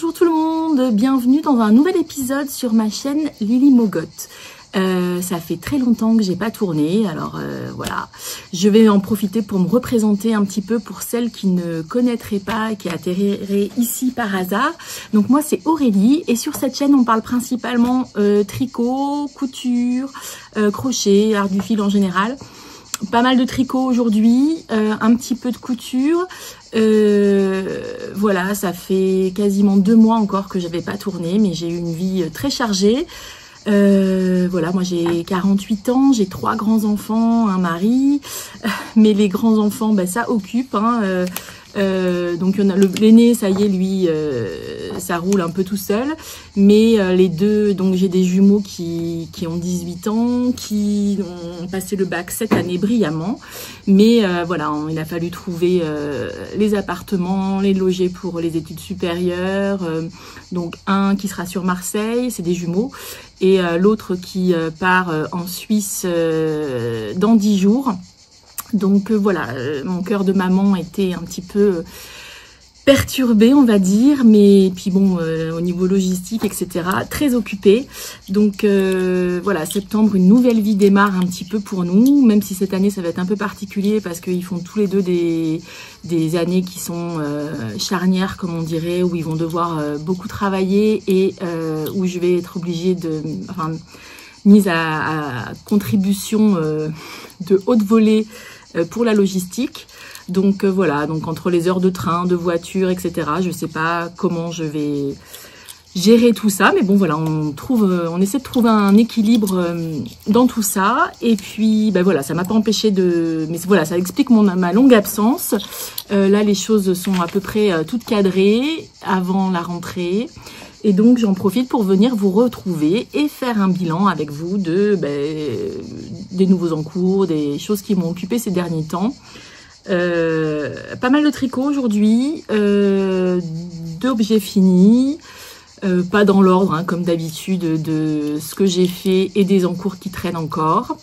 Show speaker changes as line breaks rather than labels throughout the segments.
Bonjour tout le monde, bienvenue dans un nouvel épisode sur ma chaîne Lily Mogotte. Ça fait très longtemps que j'ai pas tourné, alors voilà, je vais en profiter pour me représenter un petit peu pour celles qui ne connaîtraient pas et qui atterriraient ici par hasard. Donc moi c'est Aurélie et sur cette chaîne on parle principalement tricot, couture, crochet, art du fil en général. Pas mal de tricot aujourd'hui, un petit peu de couture. Voilà, ça fait quasiment 2 mois encore que j'avais pas tourné, mais j'ai eu une vie très chargée. Voilà, moi j'ai 48 ans, j'ai 3 grands-enfants, un mari, mais les grands-enfants, ben, ça occupe, hein, donc l'aîné, ça y est, lui, ça roule un peu tout seul, mais les deux, donc j'ai des jumeaux qui ont 18 ans, qui ont passé le bac cette année brillamment, mais voilà, il a fallu trouver les appartements, les loger pour les études supérieures, donc un qui sera sur Marseille, c'est des jumeaux, et l'autre qui part en Suisse dans 10 jours. Donc voilà, mon cœur de maman était un petit peu perturbé, on va dire, mais puis bon, au niveau logistique, etc., très occupé. Donc voilà, septembre, une nouvelle vie démarre un petit peu pour nous, même si cette année ça va être un peu particulier parce qu'ils font tous les deux des années qui sont charnières, comme on dirait, où ils vont devoir beaucoup travailler et où je vais être obligée de... Enfin, mise à contribution de haute volée pour la logistique. Donc voilà, donc entre les heures de train, de voiture, etc., je sais pas comment je vais gérer tout ça, mais bon voilà, on essaie de trouver un équilibre dans tout ça. Et puis ben voilà, ça m'a pas empêché de... Mais voilà, ça explique ma longue absence. Là, les choses sont à peu près toutes cadrées avant la rentrée. Et donc, j'en profite pour venir vous retrouver et faire un bilan avec vous des nouveaux en cours, des choses qui m'ont occupé ces derniers temps. Pas mal de tricot aujourd'hui, d'objets finis, pas dans l'ordre, hein, comme d'habitude, de ce que j'ai fait et des encours qui traînent encore.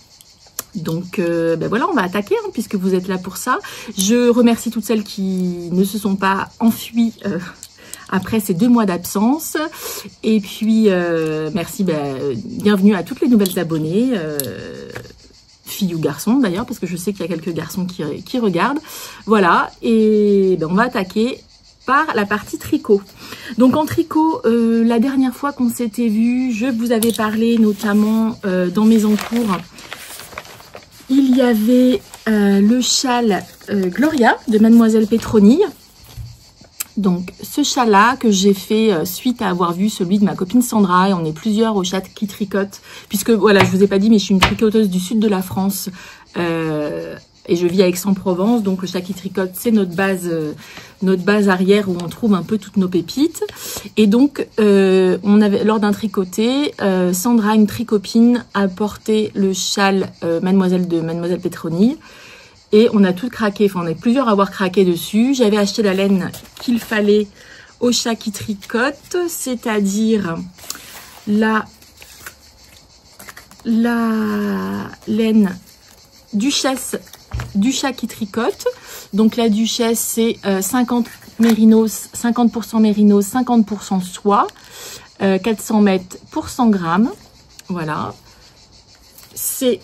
Donc ben voilà, on va attaquer hein, puisque vous êtes là pour ça. Je remercie toutes celles qui ne se sont pas enfuies après ces 2 mois d'absence. Et puis, merci, bienvenue à toutes les nouvelles abonnées, filles ou garçons d'ailleurs, parce que je sais qu'il y a quelques garçons qui regardent. Voilà, et on va attaquer par la partie tricot. Donc en tricot, la dernière fois qu'on s'était vu, je vous avais parlé notamment dans mes encours, il y avait le châle Gloria de Mademoiselle Pétronille. Donc ce châle-là que j'ai fait suite à avoir vu celui de ma copine Sandra, et on est plusieurs au chat qui tricotent, puisque voilà, je vous ai pas dit, mais je suis une tricoteuse du sud de la France et je vis à Aix-en-Provence, donc le chat qui tricote, c'est notre base arrière où on trouve un peu toutes nos pépites. Et donc on avait, lors d'un tricoté, Sandra, une tricopine, a porté le châle Mademoiselle Pétronille. Et on a tout craqué, enfin on est plusieurs à avoir craqué dessus. J'avais acheté la laine qu'il fallait au chat qui tricote, c'est-à-dire la laine duchesse du chat qui tricote. Donc la duchesse c'est 50% mérinos, 50% soie, 400 mètres pour 100 grammes. Voilà, c'est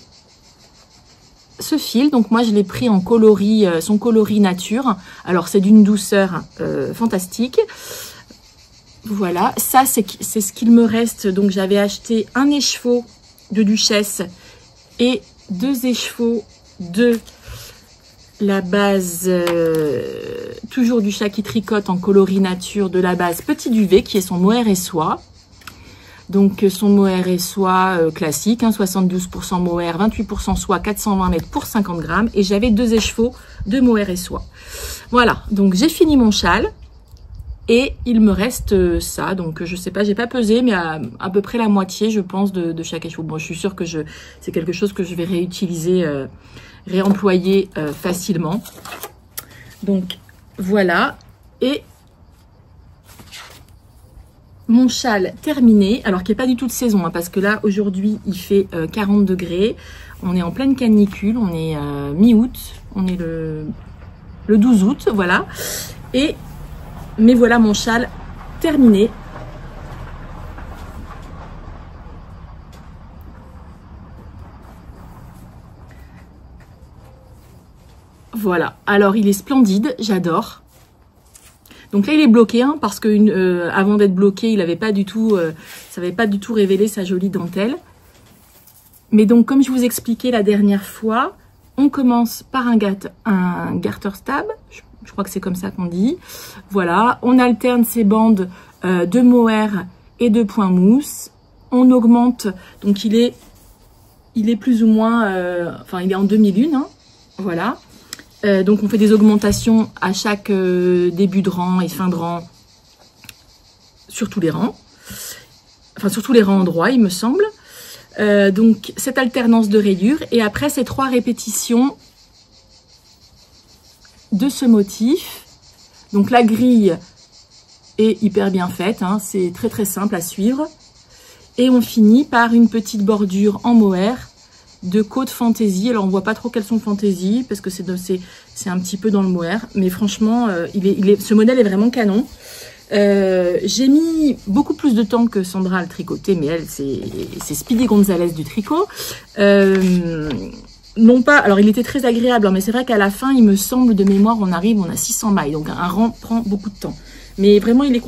ce fil, donc moi je l'ai pris en coloris, son coloris nature. Alors c'est d'une douceur fantastique. Voilà, ça c'est ce qu'il me reste. Donc j'avais acheté un écheveau de duchesse et 2 écheveaux de la base, toujours du chat qui tricote en coloris nature, de la base Petit Duvet, qui est son mohair et soie. Donc son mohair et soie classique, hein, 72% mohair, 28% soie, 420 mètres pour 50 grammes. Et j'avais 2 écheveaux de mohair et soie. Voilà, donc j'ai fini mon châle. Et il me reste ça. Donc je sais pas, j'ai pas pesé, mais à peu près la moitié, je pense, de chaque écheveau. Bon, je suis sûre que c'est quelque chose que je vais réutiliser, réemployer facilement. Donc voilà. Et mon châle terminé, alors qui n'est pas du tout de saison, hein, parce que là, aujourd'hui, il fait 40 degrés. On est en pleine canicule, on est mi-août, on est le 12 août, voilà. Mais voilà mon châle terminé. Voilà, alors il est splendide, j'adore. Donc là il est bloqué, hein, parce que avant d'être bloqué, il avait pas du tout, ça n'avait pas du tout révélé sa jolie dentelle. Mais donc comme je vous expliquais la dernière fois, on commence par un garter stab, je crois que c'est comme ça qu'on dit. Voilà, on alterne ces bandes de mohair et de point mousse. On augmente, donc il est plus ou moins, enfin il est en demi-lune, hein, voilà. Donc on fait des augmentations à chaque début de rang et fin de rang sur tous les rangs. Enfin sur tous les rangs en droit il me semble. Donc cette alternance de rayures et après ces 3 répétitions de ce motif. Donc la grille est hyper bien faite, hein, c'est très très simple à suivre. Et on finit par une petite bordure en mohair de côte fantaisie. Alors on voit pas trop quelles sont fantaisie parce que c'est un petit peu dans le mohair, mais franchement ce modèle est vraiment canon. J'ai mis beaucoup plus de temps que Sandra à le tricoter, mais elle c'est Speedy Gonzalez du tricot. Non pas, alors il était très agréable, hein, mais c'est vrai qu'à la fin il me semble de mémoire on a 600 mailles, donc un rang prend beaucoup de temps, mais vraiment il est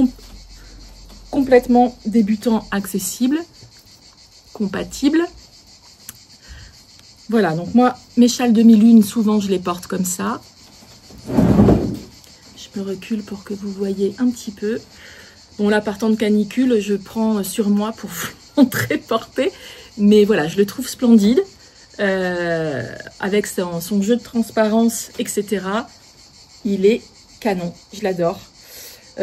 complètement débutant accessible, compatible. Voilà, donc moi, mes châles demi-lune, souvent je les porte comme ça. Je me recule pour que vous voyez un petit peu. Bon là, partant de canicule, je prends sur moi pour vous montrer porter. Mais voilà, je le trouve splendide. Avec son jeu de transparence, etc. Il est canon, je l'adore.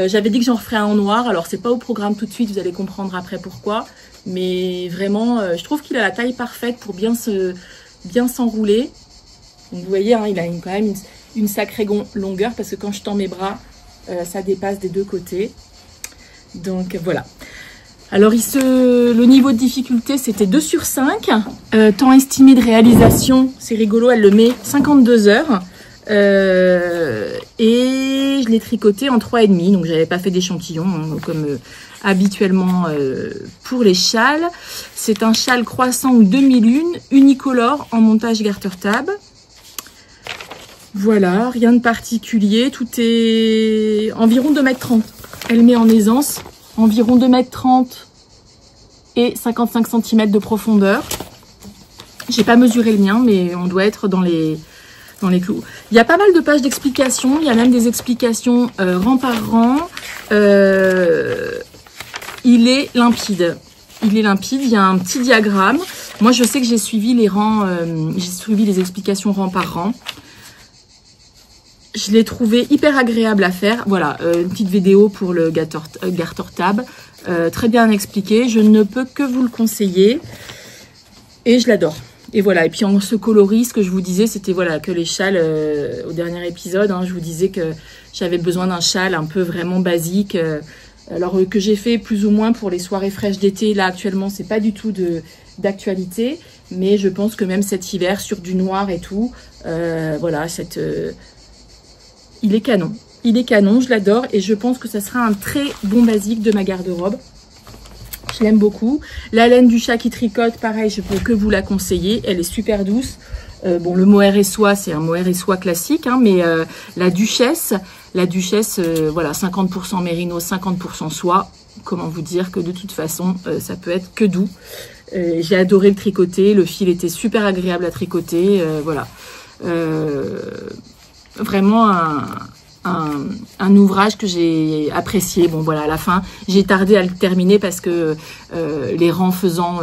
J'avais dit que j'en referais un en noir. Alors c'est pas au programme tout de suite, vous allez comprendre après pourquoi. Mais vraiment, je trouve qu'il a la taille parfaite pour bien s'enrouler. Donc vous voyez, hein, il a quand même une sacrée longueur parce que quand je tends mes bras, ça dépasse des deux côtés. Donc voilà. Alors le niveau de difficulté c'était 2 sur 5. Temps estimé de réalisation, c'est rigolo, elle le met 52 heures. Et je l'ai tricoté en 3,5. Donc j'avais pas fait d'échantillon, hein, comme habituellement pour les châles. C'est un châle croissant ou demi-lune, unicolore en montage garter tab. Voilà, rien de particulier, tout est environ 2,30 m. Elle met en aisance environ 2,30 m et 55 cm de profondeur. J'ai pas mesuré le mien, mais on doit être dans les clous. Il y a pas mal de pages d'explications, il y a même des explications rang par rang. Il est limpide. Il est limpide, il y a un petit diagramme. Moi, je sais que j'ai suivi les rangs, j'ai suivi les explications rang par rang. Je l'ai trouvé hyper agréable à faire. Voilà, une petite vidéo pour le garter tab. Très bien expliqué. Je ne peux que vous le conseiller. Et je l'adore. Et voilà, et puis en ce coloris, ce que je vous disais, c'était voilà que les châles, au dernier épisode, hein, je vous disais que j'avais besoin d'un châle un peu vraiment basique. Alors que j'ai fait plus ou moins pour les soirées fraîches d'été. Là, actuellement, c'est pas du tout d'actualité. Mais je pense que même cet hiver, sur du noir et tout, voilà, il est canon. Il est canon, je l'adore. Et je pense que ça sera un très bon basique de ma garde-robe. Je l'aime beaucoup. La laine du chat qui tricote, pareil, je peux que vous la conseiller. Elle est super douce. Bon, le mohair et soie, c'est un mohair et soie classique, hein, mais la duchesse, voilà, 50% mérino, 50% soie. Comment vous dire que de toute façon, ça peut être que doux. J'ai adoré le tricoter. Le fil était super agréable à tricoter. Voilà. Vraiment un ouvrage que j'ai apprécié. Bon voilà, à la fin j'ai tardé à le terminer parce que les rangs faisant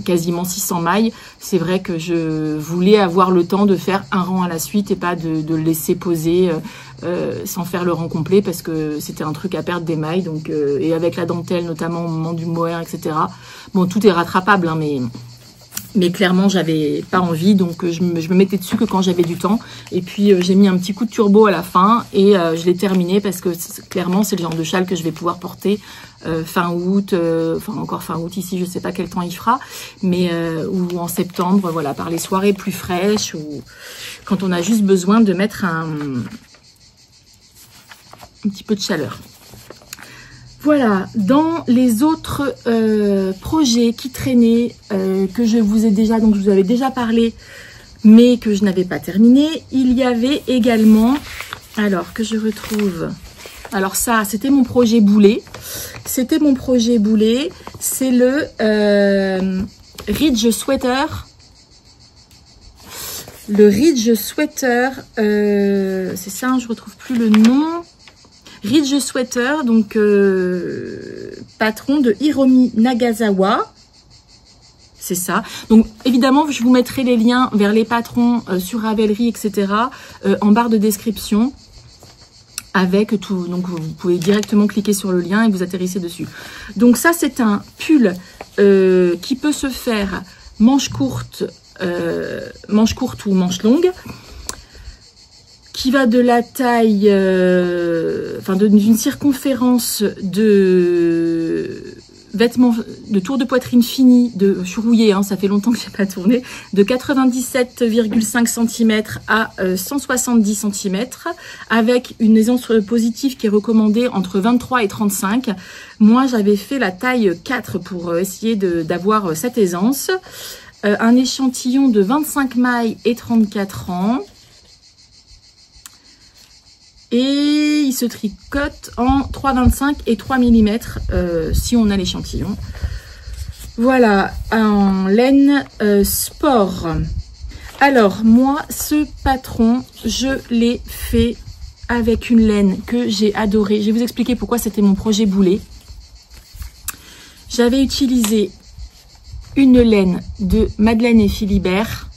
quasiment 600 mailles, c'est vrai que je voulais avoir le temps de faire un rang à la suite et pas de le laisser poser sans faire le rang complet, parce que c'était un truc à perdre des mailles. Donc et avec la dentelle notamment au moment du mohair, etc. Bon, tout est rattrapable, hein, mais clairement j'avais pas envie, donc je me mettais dessus que quand j'avais du temps. Et puis j'ai mis un petit coup de turbo à la fin et je l'ai terminé parce que clairement c'est le genre de châle que je vais pouvoir porter fin août, enfin encore fin août ici, je sais pas quel temps il fera, mais ou en septembre, voilà, par les soirées plus fraîches ou quand on a juste besoin de mettre un petit peu de chaleur. Voilà, dans les autres projets qui traînaient, que je vous ai déjà, donc je vous avais déjà parlé, mais que je n'avais pas terminé, il y avait également, alors que je retrouve, alors ça c'était mon projet boulet, c'est le Ridge Sweater. Le Ridge Sweater, c'est ça, je retrouve plus le nom. Ridge Sweater, donc patron de Hiromi Nagasawa. C'est ça. Donc évidemment, je vous mettrai les liens vers les patrons sur Ravelry, etc. En barre de description. Avec tout. Donc vous pouvez directement cliquer sur le lien et vous atterrissez dessus. Donc ça, c'est un pull qui peut se faire manche courte ou manche longue, qui va de la taille, d'une circonférence de vêtements de tour de poitrine fini, je suis rouillée, hein, ça fait longtemps que j'ai pas tourné, de 97,5 cm à 170 cm, avec une aisance positive qui est recommandée entre 23 et 35. Moi, j'avais fait la taille 4 pour essayer d'avoir cette aisance. Un échantillon de 25 mailles et 34 rangs. Et il se tricote en 3,25 et 3 mm si on a l'échantillon. Voilà, en laine sport. Alors, moi, ce patron, je l'ai fait avec une laine que j'ai adorée. Je vais vous expliquer pourquoi c'était mon projet boulet. J'avais utilisé une laine de Madeleine et Philibert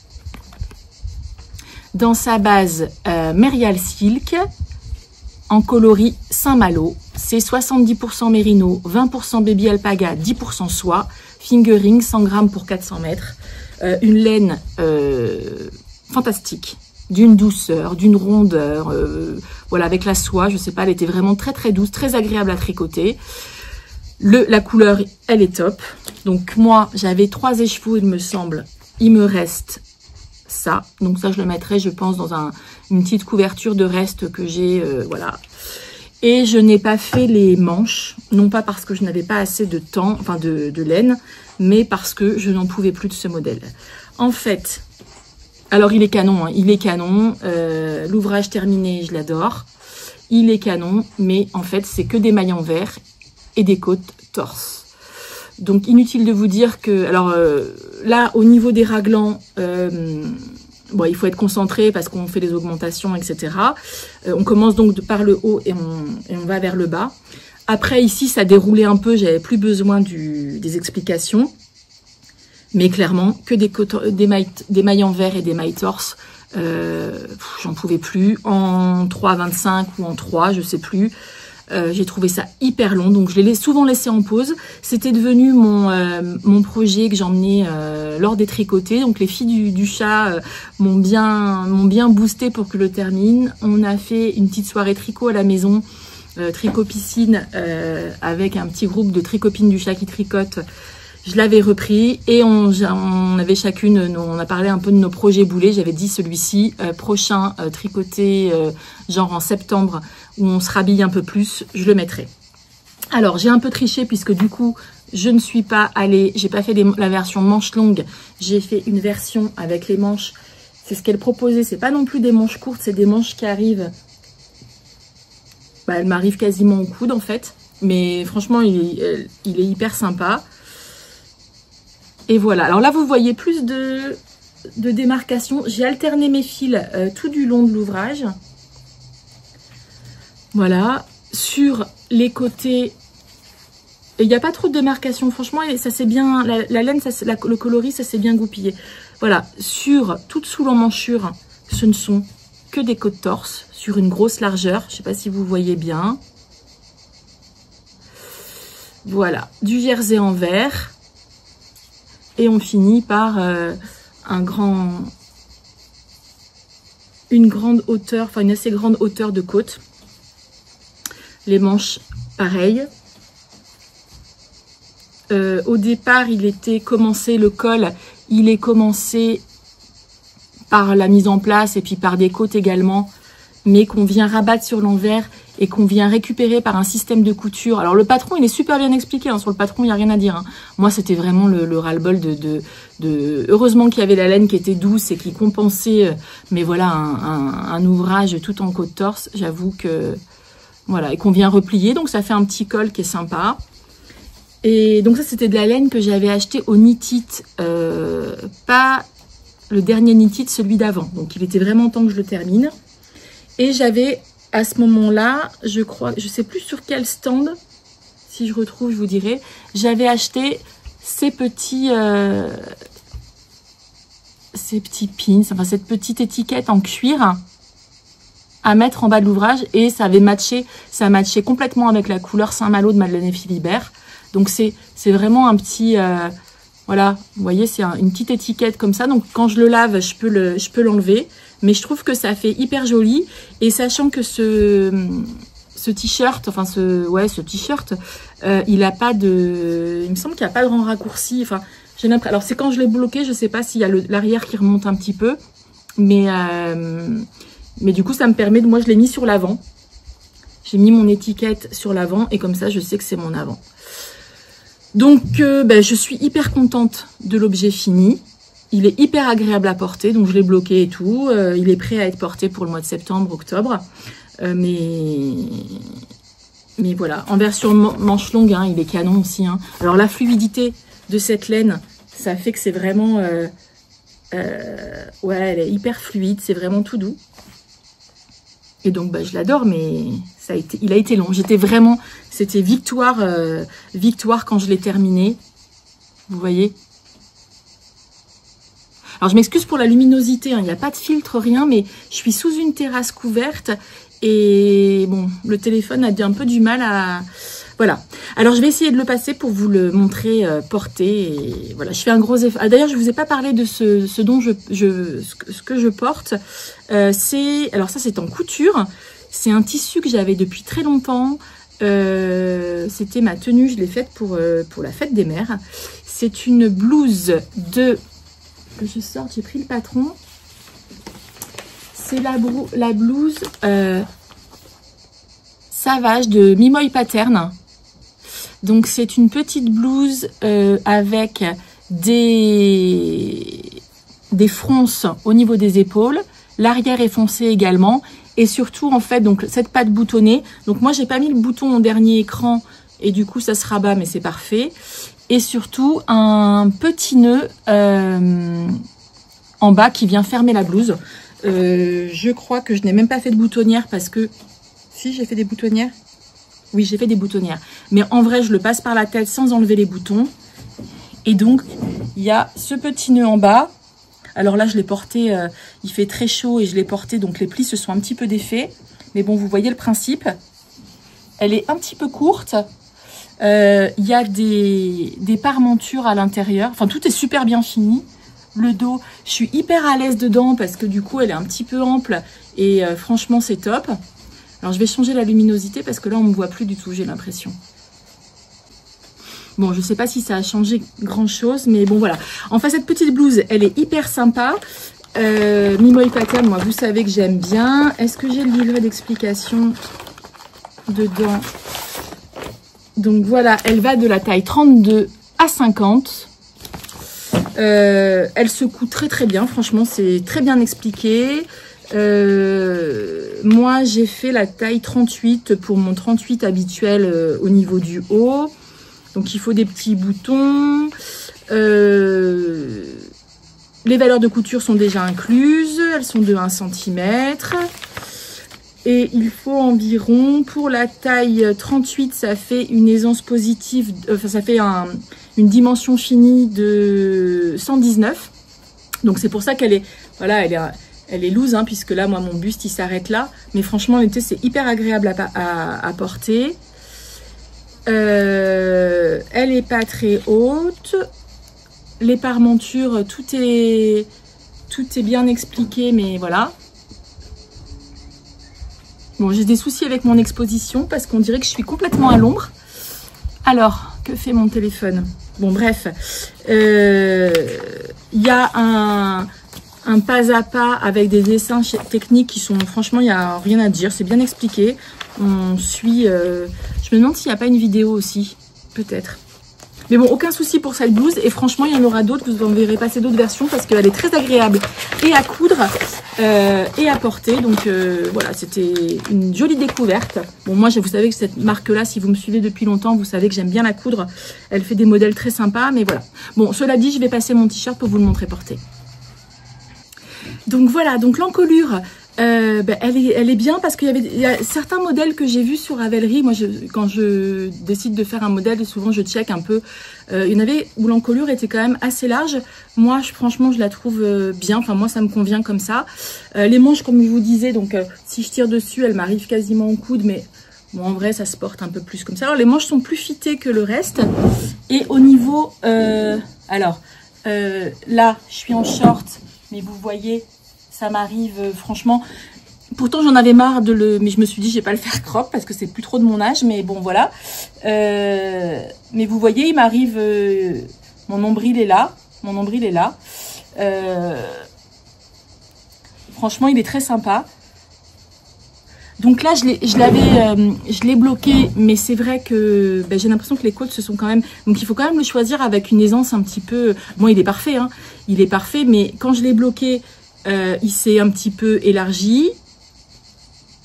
dans sa base Merial Silk, en coloris Saint-Malo. C'est 70% mérino, 20% baby alpaga, 10% soie, fingering 100 g pour 400 mètres. Une laine fantastique, d'une douceur, d'une rondeur. Voilà, avec la soie, je sais pas, elle était vraiment très très douce, très agréable à tricoter. La couleur, elle est top. Donc moi, j'avais 3 écheveaux, il me semble. Il me reste ça. Donc ça, je le mettrai, je pense, dans une petite couverture de reste que j'ai, voilà. Et je n'ai pas fait les manches, non pas parce que je n'avais pas assez de temps, enfin de laine, mais parce que je n'en pouvais plus de ce modèle. En fait, alors il est canon, hein, il est canon. L'ouvrage terminé, je l'adore. Il est canon, mais en fait, c'est que des mailles en vert et des côtes torse. Donc inutile de vous dire que, alors là au niveau des raglans, bon, il faut être concentré parce qu'on fait des augmentations, etc. On commence donc par le haut et on va vers le bas. Après ici ça déroulait un peu, j'avais plus besoin des explications. Mais clairement que des mailles en vert et des mailles torse, j'en pouvais plus. En 3,25 ou en 3, je sais plus. J'ai trouvé ça hyper long, donc je l'ai souvent laissé en pause. C'était devenu mon projet que j'emmenais lors des tricotés. Donc les filles du chat m'ont bien boosté pour que je le termine. On a fait une petite soirée tricot à la maison, tricot piscine, avec un petit groupe de tricopines du chat qui tricotent. Je l'avais repris et on avait chacune, on a parlé un peu de nos projets boulets. J'avais dit celui-ci, prochain tricoté, genre en septembre, où on se rhabille un peu plus, je le mettrai. Alors, j'ai un peu triché puisque du coup, je ne suis pas allée, j'ai pas fait la version manche longue, j'ai fait une version avec les manches. C'est ce qu'elle proposait, c'est pas non plus des manches courtes, c'est des manches qui arrivent, elles m'arrivent quasiment au coude en fait. Mais franchement, il est hyper sympa. Et voilà, alors là vous voyez plus de démarcation. J'ai alterné mes fils tout du long de l'ouvrage. Voilà, sur les côtés, il n'y a pas trop de démarcation. Franchement, ça c'est bien, la laine, le coloris, ça s'est bien goupillé. Voilà, toute sous l'emmanchure, ce ne sont que des côtes torse sur une grosse largeur. Je ne sais pas si vous voyez bien. Voilà, du jersey en vert. Et on finit par une grande hauteur, enfin une assez grande hauteur de côte. Les manches, pareil. Au départ, il était commencé, le col, il est commencé par la mise en place et puis par des côtes également mais qu'on vient rabattre sur l'envers et qu'on vient récupérer par un système de couture. Alors le patron, il est super bien expliqué, hein. Sur le patron, il n'y a rien à dire, hein. Moi, c'était vraiment le ras-le-bol Heureusement qu'il y avait la laine qui était douce et qui compensait, mais voilà, un ouvrage tout en côte-torse, j'avoue que... Voilà, et qu'on vient replier, donc ça fait un petit col qui est sympa. Et donc ça, c'était de la laine que j'avais acheté au Knit It, pas le dernier Knit It, celui d'avant. Donc il était vraiment temps que je le termine. Et j'avais... À ce moment-là, je crois, je sais plus sur quel stand, si je retrouve, je vous dirai, j'avais acheté ces petits pins, enfin cette petite étiquette en cuir à mettre en bas de l'ouvrage et ça avait matché, ça matchait complètement avec la couleur Saint-Malo de Madeleine et Philibert. Donc c'est vraiment un petit, voilà, vous voyez, c'est une petite étiquette comme ça. Donc quand je le lave, je peux l'enlever. Mais je trouve que ça fait hyper joli. Et sachant que ce t-shirt, enfin ce t-shirt, il a pas de... Il me semble qu'il n'y a pas de grand raccourci. Enfin, j'ai l'impression... Alors c'est quand je l'ai bloqué, je sais pas s'il y a l'arrière qui remonte un petit peu. Mais du coup, ça me permet de... Moi, je l'ai mis sur l'avant. J'ai mis mon étiquette sur l'avant. Et comme ça, je sais que c'est mon avant. Donc, je suis hyper contente de l'objet fini. Il est hyper agréable à porter, donc je l'ai bloqué et tout. Il est prêt à être porté pour le mois de septembre, octobre. Mais voilà, en version manche longue, hein, il est canon aussi. Hein. Alors la fluidité de cette laine, ça fait que c'est vraiment... ouais, elle est hyper fluide, c'est vraiment tout doux. Et donc, je l'adore, mais il a été long. C'était victoire quand je l'ai terminé. Vous voyez ? Alors, je m'excuse pour la luminosité, hein, il n'y a pas de filtre, rien, mais je suis sous une terrasse couverte et bon, le téléphone a un peu du mal à... Voilà. Alors, je vais essayer de le passer pour vous le montrer porté. Et voilà, je fais un gros effort. Ah, d'ailleurs, je ne vous ai pas parlé de ce que je porte. Alors, ça, c'est en couture. C'est un tissu que j'avais depuis très longtemps. C'était ma tenue, je l'ai faite pour la fête des mères. C'est une blouse que je sorte, j'ai pris le patron. C'est la blouse Savage de Mimoy Pattern. Donc c'est une petite blouse avec des fronces au niveau des épaules. L'arrière est foncé également. Et surtout en fait, donc cette patte boutonnée. Donc moi j'ai pas mis le bouton au dernier écran et du coup ça se rabat, mais c'est parfait. Et surtout un petit nœud en bas qui vient fermer la blouse. Je crois que je n'ai même pas fait de boutonnière parce que... Si, j'ai fait des boutonnières. Oui, j'ai fait des boutonnières. Mais en vrai, je le passe par la tête sans enlever les boutons. Et donc, il y a ce petit nœud en bas. Alors là, je l'ai porté, il fait très chaud et je l'ai porté, donc les plis se sont un petit peu défaits. Mais bon, vous voyez le principe. Elle est un petit peu courte. Il y a des parmentures à l'intérieur. Enfin, tout est super bien fini. Le dos, je suis hyper à l'aise dedans parce que du coup, elle est un petit peu ample. Et franchement, c'est top. Alors, je vais changer la luminosité parce que là, on ne me voit plus du tout, j'ai l'impression. Bon, je ne sais pas si ça a changé grand-chose, mais bon, voilà. Enfin, cette petite blouse, elle est hyper sympa. Mimoy Pattern, moi, vous savez que j'aime bien. Est-ce que j'ai le livret d'explication dedans? Donc, voilà, elle va de la taille 32 à 50. Elle se coud très, très bien. Franchement, c'est très bien expliqué. Moi, j'ai fait la taille 38 pour mon 38 habituel au niveau du haut. Donc, il faut des petits boutons. Les valeurs de couture sont déjà incluses. Elles sont de 1 cm. Et il faut environ, pour la taille 38, ça fait une aisance positive, enfin, ça fait une dimension finie de 119. Donc, c'est pour ça qu'elle est, voilà, elle est loose, hein, puisque là, moi, mon buste, il s'arrête là. Mais franchement, l'été, c'est hyper agréable à porter. Elle est pas très haute. Les parmentures, tout est bien expliqué, mais voilà. Bon, j'ai des soucis avec mon exposition parce qu'on dirait que je suis complètement à l'ombre. Alors, que fait mon téléphone? Bon, bref. Il y a un pas à pas avec des dessins techniques qui sont, franchement, il n'y a rien à dire, c'est bien expliqué. On suit, je me demande s'il n'y a pas une vidéo aussi, peut-être. Mais bon, aucun souci pour cette blouse. Et franchement, il y en aura d'autres. Vous en verrez passer d'autres versions parce qu'elle est très agréable et à coudre et à porter. Donc voilà, c'était une jolie découverte. Bon, moi, vous savez que cette marque-là, si vous me suivez depuis longtemps, vous savez que j'aime bien la coudre. Elle fait des modèles très sympas, mais voilà. Bon, cela dit, je vais passer mon t-shirt pour vous le montrer porté. Donc voilà, donc l'encolure... elle est bien parce qu'il y a certains modèles que j'ai vus sur Ravelry. Moi, quand je décide de faire un modèle, souvent je check un peu. Il y en avait où l'encolure était quand même assez large. Moi, franchement, je la trouve bien. Enfin, moi, ça me convient comme ça. Les manches, comme je vous disais, donc si je tire dessus, elles m'arrivent quasiment au coude, mais bon, en vrai, ça se porte un peu plus comme ça. Alors, les manches sont plus fitées que le reste. Et au niveau, là, je suis en short, mais vous voyez. Ça m'arrive, franchement. Pourtant, j'en avais marre mais je me suis dit, je vais pas le faire crop parce que c'est plus trop de mon âge. Mais bon, voilà. Mais vous voyez, il m'arrive, mon nombril est là. Mon nombril est là. Franchement, il est très sympa. Donc là, je l'ai bloqué, mais c'est vrai que j'ai l'impression que les côtes se sont quand même... Donc il faut quand même le choisir avec une aisance un petit peu... Bon, il est parfait, hein. Il est parfait, mais quand je l'ai bloqué... il s'est un petit peu élargi.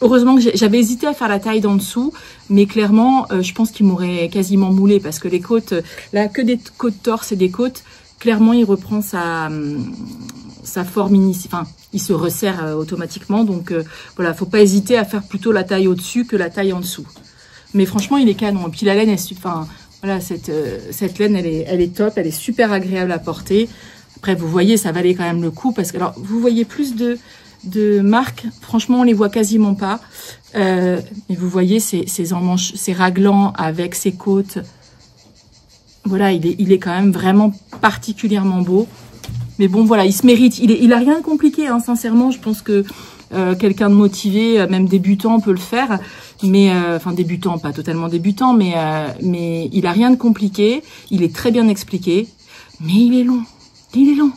Heureusement que j'avais hésité à faire la taille d'en dessous, mais clairement, je pense qu'il m'aurait quasiment moulé parce que les côtes, là, que des côtes torse et des côtes, clairement, il reprend sa forme initiale. Enfin, il se resserre automatiquement. Donc, voilà, faut pas hésiter à faire plutôt la taille au-dessus que la taille en dessous. Mais franchement, il est canon. Et puis la laine, voilà, cette laine, elle est top, elle est super agréable à porter. Après, vous voyez, ça valait quand même le coup parce que, alors, vous voyez plus de marques. Franchement, on les voit quasiment pas. Mais vous voyez, ces emmanches, ces raglans avec ses côtes. Voilà, il est quand même vraiment particulièrement beau. Mais bon, voilà, il se mérite. Il a rien de compliqué, hein, sincèrement. Je pense que quelqu'un de motivé, même débutant, peut le faire. Mais, enfin, débutant, pas totalement débutant, mais il a rien de compliqué. Il est très bien expliqué. Mais il est long. Il est long.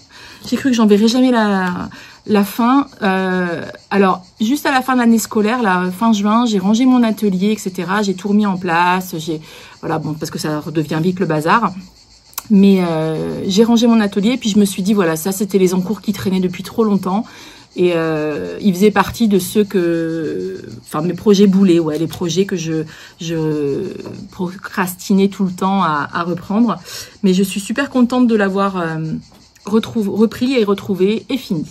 J'ai cru que j'en verrais jamais la fin. Alors, juste à la fin de l'année scolaire, là, fin juin, j'ai rangé mon atelier, etc. J'ai tout remis en place. Voilà, bon, parce que ça redevient vite le bazar. Mais j'ai rangé mon atelier, puis je me suis dit, voilà, ça, c'était les encours qui traînaient depuis trop longtemps. Et il faisait partie de ceux enfin, mes projets boulets, ouais, les projets que je procrastinais tout le temps à reprendre. Mais je suis super contente de l'avoir repris et retrouvé et fini.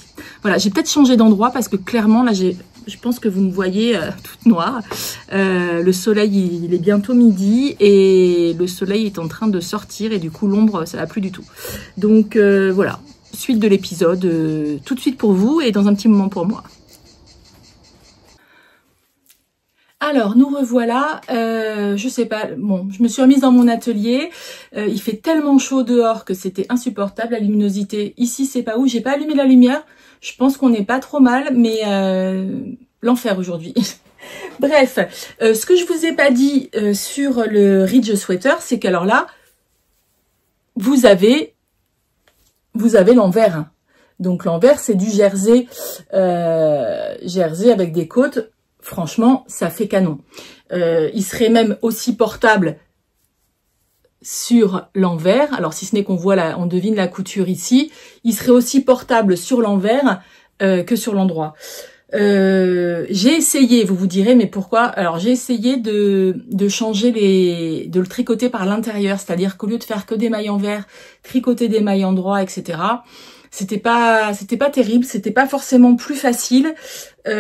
Voilà, j'ai peut-être changé d'endroit parce que clairement, là, je pense que vous me voyez toute noire. Le soleil, il est bientôt midi et le soleil est en train de sortir et du coup, l'ombre, ça va plus du tout. Donc, voilà. Suite de l'épisode, tout de suite pour vous et dans un petit moment pour moi. Alors, nous revoilà, je sais pas, bon, je me suis remise dans mon atelier, il fait tellement chaud dehors que c'était insupportable, la luminosité, ici c'est pas où, j'ai pas allumé la lumière, je pense qu'on n'est pas trop mal, mais l'enfer aujourd'hui. Bref, ce que je vous ai pas dit sur le Ridge Sweater, c'est qu'alors là, vous avez l'envers. Donc l'envers, c'est du jersey, jersey avec des côtes. Franchement, ça fait canon. Il serait même aussi portable sur l'envers. Alors, si ce n'est qu'on voit là, on devine la couture ici. Il serait aussi portable sur l'envers que sur l'endroit. J'ai essayé, vous vous direz, mais pourquoi? Alors, j'ai essayé de changer de le tricoter par l'intérieur. C'est-à-dire qu'au lieu de faire que des mailles envers, tricoter des mailles endroit, etc. C'était pas terrible, c'était pas forcément plus facile. Enfin,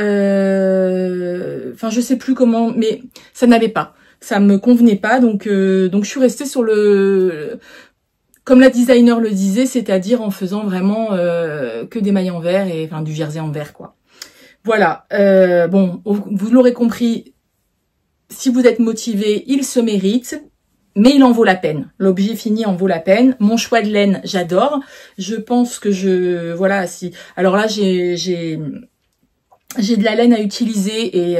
je sais plus comment, mais ça n'allait pas. Ça me convenait pas, donc je suis restée sur comme la designer le disait, c'est-à-dire en faisant vraiment que des mailles envers et enfin du jersey envers, quoi. Voilà. Bon, vous l'aurez compris, si vous êtes motivé, il se mérite. Mais il en vaut la peine. L'objet fini en vaut la peine. Mon choix de laine, j'adore. Je pense que voilà, si... Alors là, j'ai j'ai de la laine à utiliser et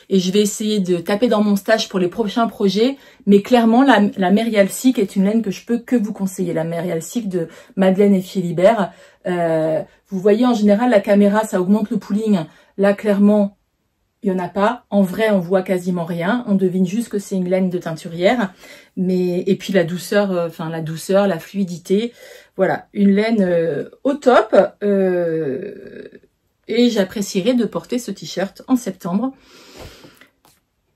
je vais essayer de taper dans mon stage pour les prochains projets. Mais clairement, la Merial Silk est une laine que je peux que vous conseiller. La Merial Silk de Madeleine et Philibert. Vous voyez, en général, la caméra, ça augmente le pooling. Là, clairement, il n'y en a pas. En vrai, on voit quasiment rien. On devine juste que c'est une laine de teinturière. Et puis la douceur, la fluidité. Voilà, une laine au top. Et j'apprécierais de porter ce t-shirt en septembre.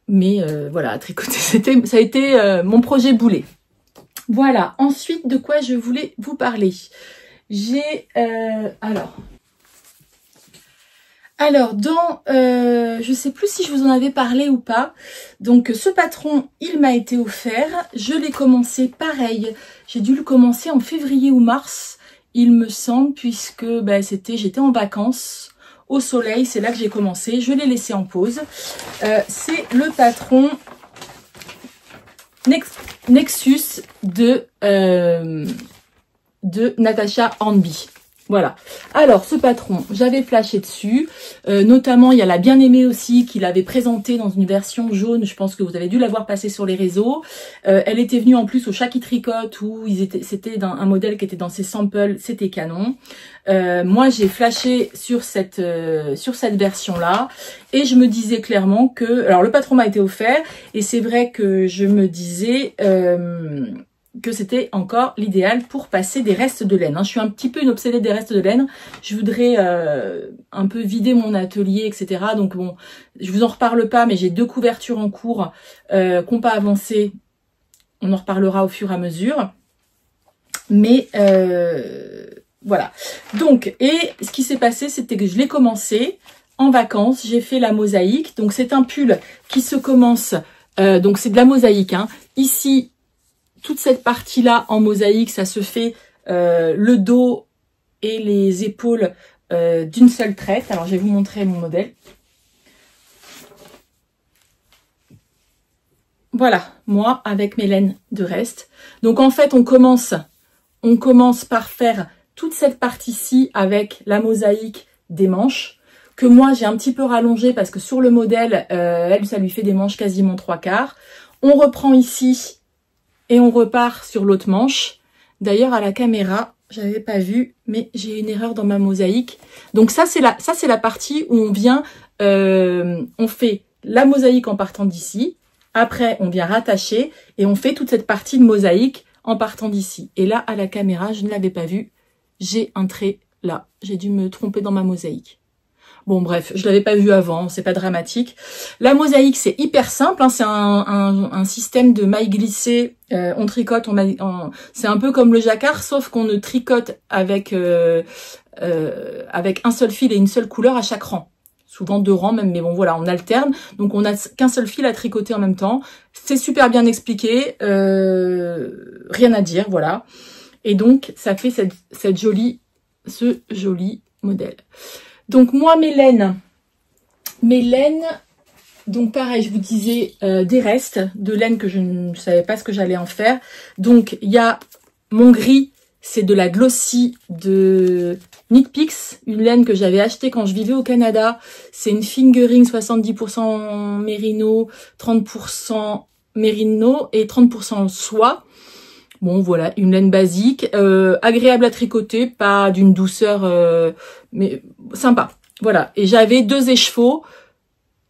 Mais voilà, à tricoter, ça a été mon projet boulet. Voilà, ensuite, de quoi je voulais vous parler. J'ai... Alors, je sais plus si je vous en avais parlé ou pas. Donc, ce patron, il m'a été offert. Je l'ai commencé pareil. J'ai dû le commencer en février ou mars, il me semble, puisque j'étais en vacances au soleil. C'est là que j'ai commencé. Je l'ai laissé en pause. C'est le patron Nexus de Natasha Hornby. Voilà. Alors, ce patron, j'avais flashé dessus. Notamment, il y a la bien-aimée aussi qui l'avait présenté dans une version jaune. Je pense que vous avez dû la voir passer sur les réseaux. Elle était venue en plus au Shaki Tricote où c'était un modèle qui était dans ses samples. C'était canon. Moi, j'ai flashé sur cette version-là. Et je me disais clairement que... Alors, le patron m'a été offert. Et c'est vrai que je me disais... que c'était encore l'idéal pour passer des restes de laine. Je suis un petit peu une obsédée des restes de laine. Je voudrais un peu vider mon atelier, etc. Donc bon, je vous en reparle pas, mais j'ai 2 couvertures en cours qui n'ont pas avancé. On en reparlera au fur et à mesure. Mais voilà. Donc, et ce qui s'est passé, c'était que je l'ai commencé en vacances. J'ai fait la mosaïque. Donc c'est un pull qui se commence... donc c'est de la mosaïque. Ici... Toute cette partie-là en mosaïque, ça se fait le dos et les épaules d'une seule traite. Alors, je vais vous montrer mon modèle. Voilà, moi, avec mes laines de reste. Donc, en fait, on commence par faire toute cette partie-ci avec la mosaïque des manches, que moi, j'ai un petit peu rallongé parce que sur le modèle, elle, ça lui fait des manches quasiment 3/4. On reprend ici... Et on repart sur l'autre manche. D'ailleurs, à la caméra, j'avais pas vu, mais j'ai une erreur dans ma mosaïque. Donc ça, c'est la partie où on vient, on fait la mosaïque en partant d'ici. Après, on vient rattacher et on fait toute cette partie de mosaïque en partant d'ici. Et là, à la caméra, je ne l'avais pas vu. J'ai un trait là. J'ai dû me tromper dans ma mosaïque. Bon bref, je l'avais pas vu avant, c'est pas dramatique. La mosaïque, c'est hyper simple, c'est un système de mailles glissées. On tricote, c'est un peu comme le jacquard, sauf qu'on ne tricote avec un seul fil et une seule couleur à chaque rang. Souvent 2 rangs même, mais bon voilà, on alterne. Donc on n'a qu'un seul fil à tricoter en même temps. C'est super bien expliqué, rien à dire, voilà. Et donc ça fait ce joli modèle. Donc moi, mes laines, donc pareil, je vous disais des restes de laine que je ne savais pas ce que j'allais en faire. Donc il y a mon gris, c'est de la Glossy de Knit Picks, une laine que j'avais achetée quand je vivais au Canada. C'est une fingering 70% mérino, 30% mérino et 30% soie. Bon voilà, une laine basique, agréable à tricoter, pas d'une douceur, mais sympa. Voilà, et j'avais 2 écheveaux,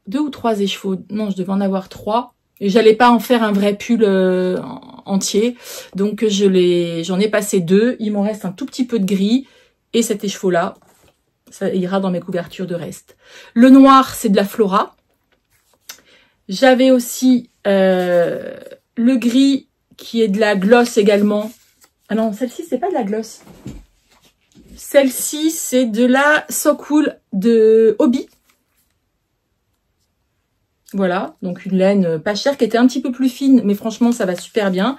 2 ou 3 écheveaux, non je devais en avoir 3. Et j'allais pas en faire un vrai pull entier, donc j'en ai passé 2. Il m'en reste un tout petit peu de gris, et cet écheveau-là, ça ira dans mes couvertures de reste. Le noir, c'est de la Flora. J'avais aussi le gris, qui est de la gloss également. Ah non, celle-ci, c'est pas de la gloss. Celle-ci, c'est de la So Cool de Hobby. Voilà, donc une laine pas chère, qui était un petit peu plus fine, mais franchement, ça va super bien.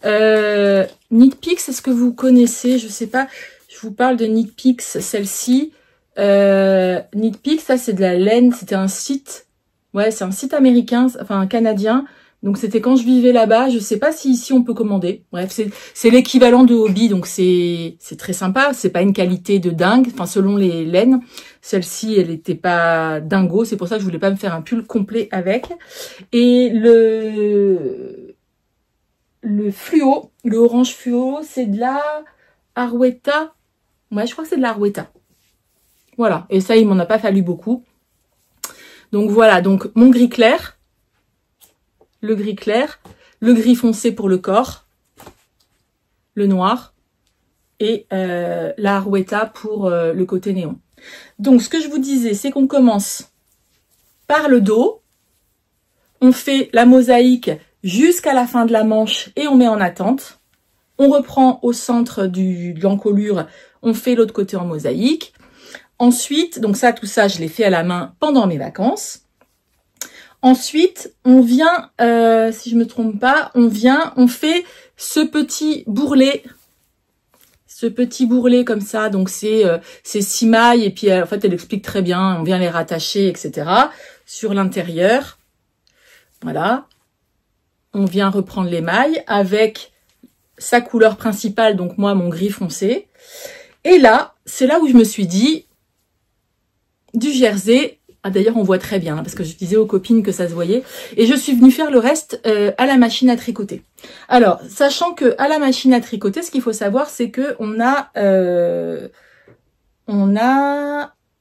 Knit Picks, est-ce que vous connaissez? Je sais pas, je vous parle de Knit Picks, celle-ci. Knit Picks, ça, c'est de la laine, c'était un site. Ouais, c'est un site américain, enfin canadien. Donc c'était quand je vivais là-bas. Je sais pas si ici on peut commander. Bref, c'est l'équivalent de Hobby, donc c'est très sympa. C'est pas une qualité de dingue. Enfin, selon les laines, celle-ci, elle était pas dingo. C'est pour ça que je voulais pas me faire un pull complet avec. Et le fluo, le orange fluo, c'est de la Arwetta. Ouais, je crois que c'est de la Arwetta. Voilà. Et ça, il m'en a pas fallu beaucoup. Donc voilà. Donc mon gris clair. Le gris clair, le gris foncé pour le corps, le noir et la Arwetta pour le côté néon. Donc ce que je vous disais, c'est qu'on commence par le dos, on fait la mosaïque jusqu'à la fin de la manche et on met en attente. On reprend au centre de l'encolure, on fait l'autre côté en mosaïque. Ensuite, donc ça, tout ça, je l'ai fait à la main pendant mes vacances. Ensuite, on vient, si je me trompe pas, on fait ce petit bourrelet comme ça. Donc c'est 6 mailles et puis en fait elle explique très bien. On vient les rattacher, etc. Sur l'intérieur, voilà. On vient reprendre les mailles avec sa couleur principale, donc moi mon gris foncé. Et là, c'est là où je me suis dit du jersey. Ah, d'ailleurs, on voit très bien, parce que je disais aux copines que ça se voyait. Et je suis venue faire le reste à la machine à tricoter. Alors, sachant que à la machine à tricoter, ce qu'il faut savoir, c'est que on a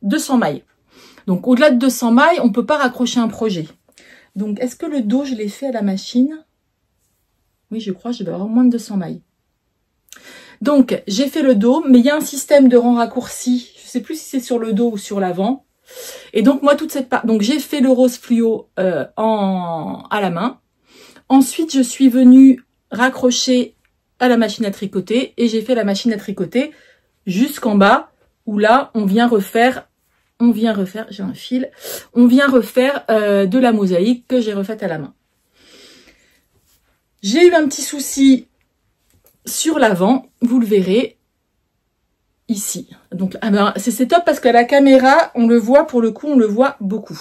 200 mailles. Donc, au-delà de 200 mailles, on peut pas raccrocher un projet. Donc, est-ce que le dos, je l'ai fait à la machine? Oui, je crois que je vais avoir moins de 200 mailles. Donc, j'ai fait le dos, mais il y a un système de rang raccourci. Je sais plus si c'est sur le dos ou sur l'avant. Et donc moi toute cette part, donc j'ai fait le rose fluo à la main. Ensuite je suis venue raccrocher à la machine à tricoter et j'ai fait la machine à tricoter jusqu'en bas où là on vient refaire, j'ai un fil, on vient refaire de la mosaïque que j'ai refaite à la main. J'ai eu un petit souci sur l'avant, vous le verrez. Ici. Donc ah ben, c'est top parce qu'à la caméra, on le voit, pour le coup, on le voit beaucoup.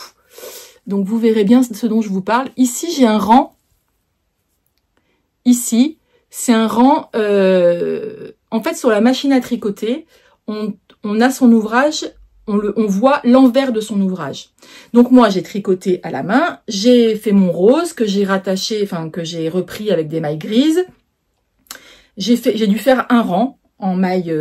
Donc vous verrez bien ce dont je vous parle. Ici, j'ai un rang. Ici, c'est un rang... en fait, sur la machine à tricoter, on a son ouvrage, on voit l'envers de son ouvrage. Donc moi, j'ai tricoté à la main. J'ai fait mon rose que j'ai rattaché, enfin que j'ai repris avec des mailles grises. J'ai dû faire un rang en maille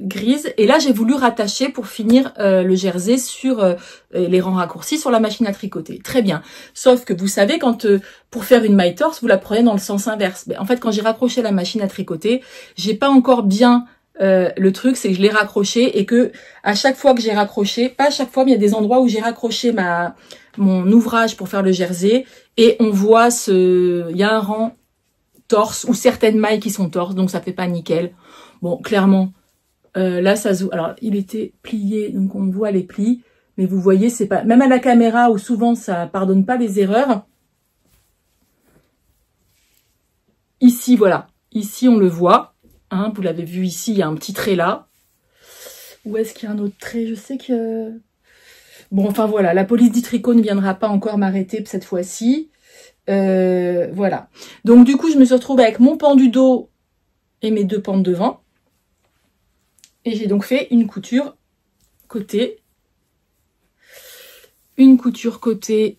grise. Et là, j'ai voulu rattacher pour finir le jersey sur les rangs raccourcis sur la machine à tricoter. Très bien. Sauf que vous savez, quand pour faire une maille torse, vous la prenez dans le sens inverse. Mais en fait, quand j'ai raccroché la machine à tricoter, j'ai pas encore bien... le truc, c'est que je l'ai raccroché et que à chaque fois que j'ai raccroché, pas à chaque fois, mais il y a des endroits où j'ai raccroché mon ouvrage pour faire le jersey et on voit il y a un rang torse ou certaines mailles qui sont torses, donc ça fait pas nickel. Bon, clairement, là, ça se... Alors, il était plié, donc on voit les plis. Mais vous voyez, c'est pas... Même à la caméra, où souvent, ça pardonne pas les erreurs. Ici, voilà. Ici, on le voit. Hein, vous l'avez vu ici, il y a un petit trait là. Où est-ce qu'il y a un autre trait? Je sais que... Bon, enfin, voilà. La police du tricot ne viendra pas encore m'arrêter cette fois-ci. Voilà. Donc, du coup, je me suis retrouvée avec mon pan du dos et mes 2 pans de devant. Et j'ai donc fait une couture côté. Une couture côté.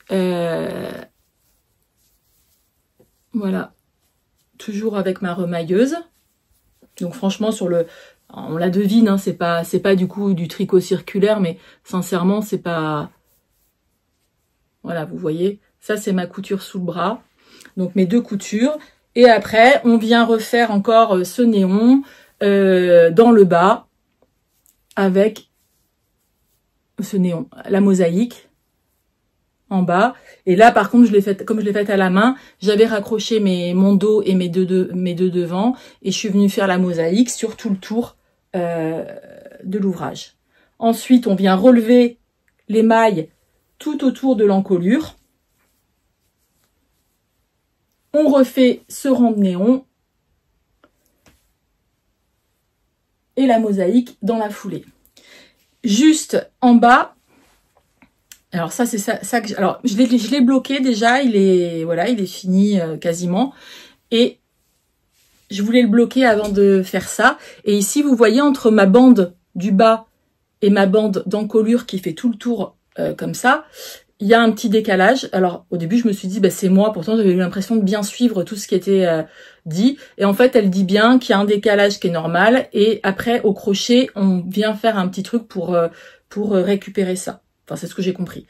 Voilà. Toujours avec ma remailleuse. Donc franchement, on la devine, hein, c'est pas du coup du tricot circulaire, mais sincèrement, c'est pas... Voilà, vous voyez. Ça, c'est ma couture sous le bras. Donc mes 2 coutures. Et après, on vient refaire encore ce néon dans le bas. Avec ce néon, la mosaïque en bas. Et là, par contre, comme je l'ai fait à la main, j'avais raccroché mon dos et mes deux devants. Et je suis venue faire la mosaïque sur tout le tour de l'ouvrage. Ensuite, on vient relever les mailles tout autour de l'encolure. On refait ce rang de néon. Et la mosaïque dans la foulée. Juste en bas, Alors ça, c'est ça que alors je l'ai bloqué déjà, il est fini quasiment. Et je voulais le bloquer avant de faire ça. Et ici, vous voyez, entre ma bande du bas et ma bande d'encolure qui fait tout le tour comme ça, il y a un petit décalage. Alors, au début, je me suis dit, bah, c'est moi. Pourtant, j'avais eu l'impression de bien suivre tout ce qui était dit. Et en fait, elle dit bien qu'il y a un décalage qui est normal. Et après, au crochet, on vient faire un petit truc pour récupérer ça. Enfin, c'est ce que j'ai compris.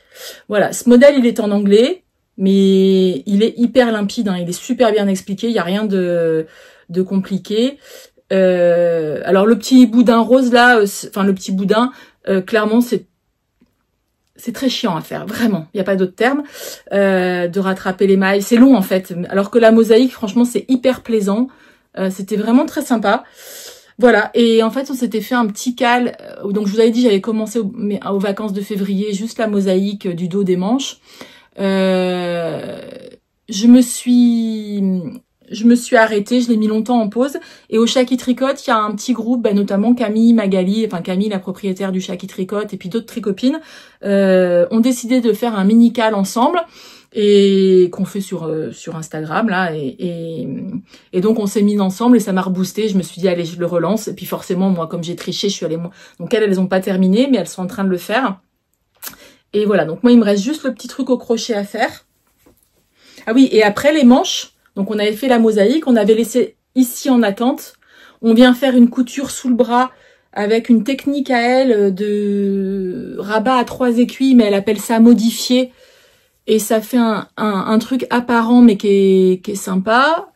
Voilà, ce modèle, il est en anglais, mais il est hyper limpide. Hein, il est super bien expliqué. Il n'y a rien de compliqué. Alors, le petit boudin rose, là, enfin, le petit boudin, clairement, c'est très chiant à faire, vraiment. Il n'y a pas d'autre terme. De rattraper les mailles. C'est long, en fait. Alors que la mosaïque, franchement, c'est hyper plaisant. C'était vraiment très sympa. Voilà. Et en fait, on s'était fait un petit cal. Donc, je vous avais dit, j'avais commencé aux vacances de février, juste la mosaïque du dos des manches. Je me suis arrêtée, je l'ai mis longtemps en pause. Et au Chat qui tricote, il y a un petit groupe, notamment Camille, Magali, enfin Camille, la propriétaire du Chat qui tricote, et puis d'autres tricopines, ont décidé de faire un mini cal ensemble et qu'on fait sur Instagram là. Et donc on s'est mis ensemble et ça m'a reboosté. Je me suis dit allez, je le relance. Et puis forcément, moi, comme j'ai triché, je suis allée. Donc elles ont pas terminé, mais elles sont en train de le faire. Et voilà. Donc moi, il me reste juste le petit truc au crochet à faire. Ah oui, et après les manches. Donc, on avait fait la mosaïque, on avait laissé ici en attente. On vient faire une couture sous le bras avec une technique à elle de rabat à 3 aiguilles, mais elle appelle ça modifié. Et ça fait un truc apparent, mais qui est sympa.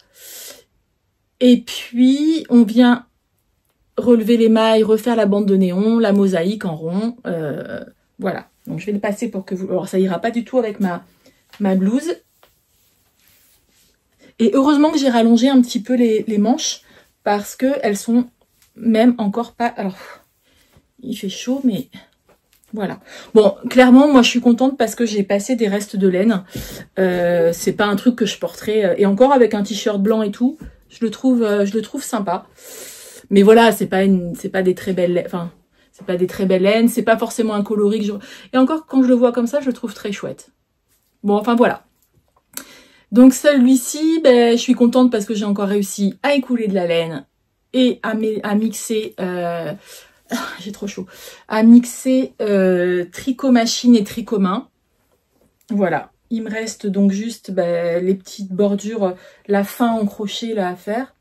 Et puis, on vient relever les mailles, refaire la bande de néon, la mosaïque en rond. Voilà. Donc, je vais le passer pour que vous... Alors, ça ira pas du tout avec ma blouse. Et heureusement que j'ai rallongé un petit peu les manches parce que elles sont même encore pas... Alors, il fait chaud, mais voilà. Bon, clairement, moi, je suis contente parce que j'ai passé des restes de laine. C'est pas un truc que je porterai... Et encore avec un t-shirt blanc et tout, je le trouve sympa. Mais voilà, c'est pas des très belles... Enfin, c'est pas des très belles laines. C'est pas forcément un coloris que je... Et encore, quand je le vois comme ça, je le trouve très chouette. Bon, enfin, voilà. Donc celui-ci, je suis contente parce que j'ai encore réussi à écouler de la laine et à mixer, j'ai trop chaud, à mixer tricot machine et tricot main. Voilà, il me reste donc juste les petites bordures, la fin en crochet là à faire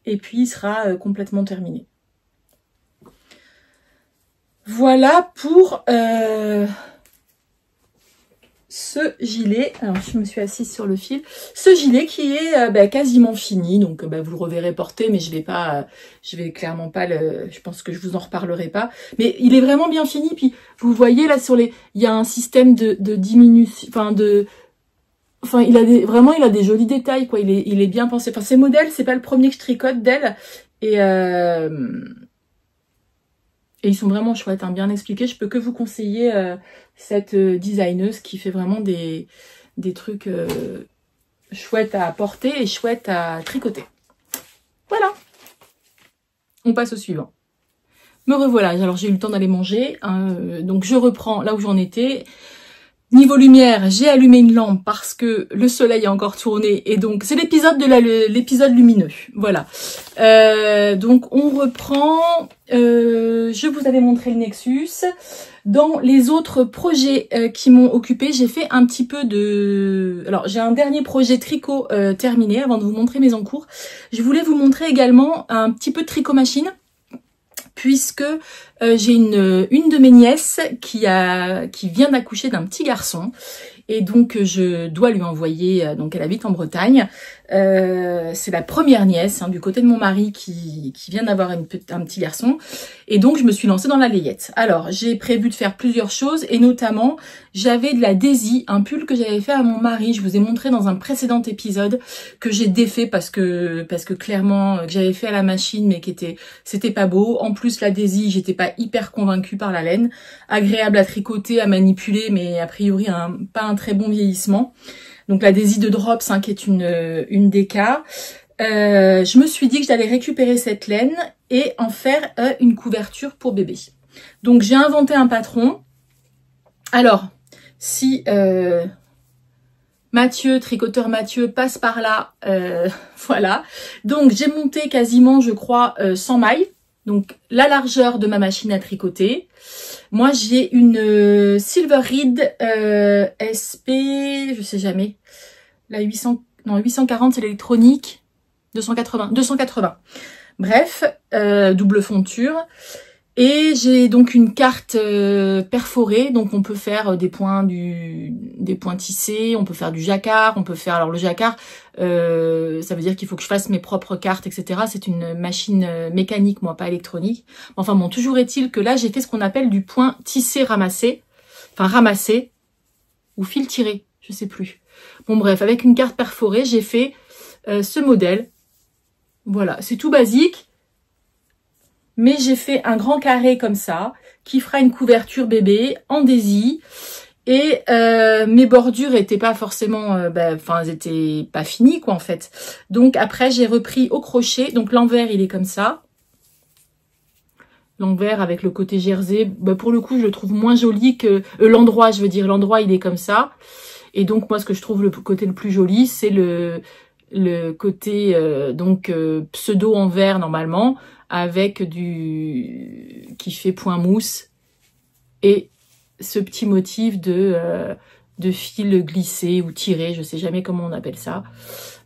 et puis il sera complètement terminé. Voilà pour... ce gilet, alors je me suis assise sur le fil, ce gilet qui est quasiment fini, donc vous le reverrez porter, mais je vais clairement pas je pense que je vous en reparlerai pas, mais il est vraiment bien fini, puis vous voyez là il y a un système de diminution, il a des jolis détails, quoi, il est bien pensé, enfin ces modèles, c'est pas le premier que je tricote d'elle, et ils sont vraiment chouettes, hein, bien expliqués. Je peux que vous conseiller cette designeuse qui fait vraiment des trucs chouettes à porter et chouettes à tricoter. Voilà. On passe au suivant. Me revoilà. Alors j'ai eu le temps d'aller manger. Hein, donc je reprends là où j'en étais. Niveau lumière, j'ai allumé une lampe parce que le soleil a encore tourné et donc c'est l'épisode l'épisode lumineux. Voilà. Donc on reprend. Je vous avais montré le Nexus. Dans les autres projets qui m'ont occupé, j'ai fait un petit peu de... Alors j'ai un dernier projet tricot terminé avant de vous montrer mes en cours. Je voulais vous montrer également un petit peu de tricot machine. Puisque j'ai une de mes nièces qui vient d'accoucher d'un petit garçon et donc je dois lui envoyer, donc elle habite en Bretagne, c'est la première nièce du côté de mon mari qui vient d'avoir un petit garçon et donc je me suis lancée dans la layette. Alors j'ai prévu de faire plusieurs choses et notamment j'avais de la Daisy, un pull que j'avais fait à mon mari, je vous ai montré dans un précédent épisode que j'ai défait parce que clairement que j'avais fait à la machine mais c'était pas beau. En plus la Daisy, j'étais pas hyper convaincue par la laine, agréable à tricoter, à manipuler mais a priori pas un très bon vieillissement. Donc la Daisy de Drops qui est une DK. Je me suis dit que j'allais récupérer cette laine et en faire une couverture pour bébé. Donc j'ai inventé un patron. Alors si Mathieu, tricoteur Mathieu, passe par là. Voilà. Donc j'ai monté quasiment, je crois, 100 mailles. Donc la largeur de ma machine à tricoter. Moi j'ai une Silver Reed SP, je sais jamais. La 840 c'est l'électronique. 280. Bref, double fonture. Et j'ai donc une carte perforée, donc on peut faire des points tissés, on peut faire du jacquard, on peut faire, alors le jacquard, ça veut dire qu'il faut que je fasse mes propres cartes, etc. C'est une machine mécanique, moi, pas électronique. Enfin bon, toujours est-il que là, j'ai fait ce qu'on appelle du point tissé ramassé, enfin ramassé, ou fil tiré, je sais plus. Bon bref, avec une carte perforée, j'ai fait ce modèle. Voilà, c'est tout basique. Mais j'ai fait un grand carré comme ça, qui fera une couverture bébé en daisy. Et mes bordures étaient pas forcément, elles étaient pas finies quoi en fait. Donc après j'ai repris au crochet. Donc l'envers il est comme ça. L'envers avec le côté jersey, pour le coup je le trouve moins joli que l'endroit, je veux dire. L'endroit il est comme ça. Et donc moi ce que je trouve le côté le plus joli, c'est le côté pseudo envers normalement, avec qui fait point mousse et ce petit motif de fil glissé ou tiré, je sais jamais comment on appelle ça.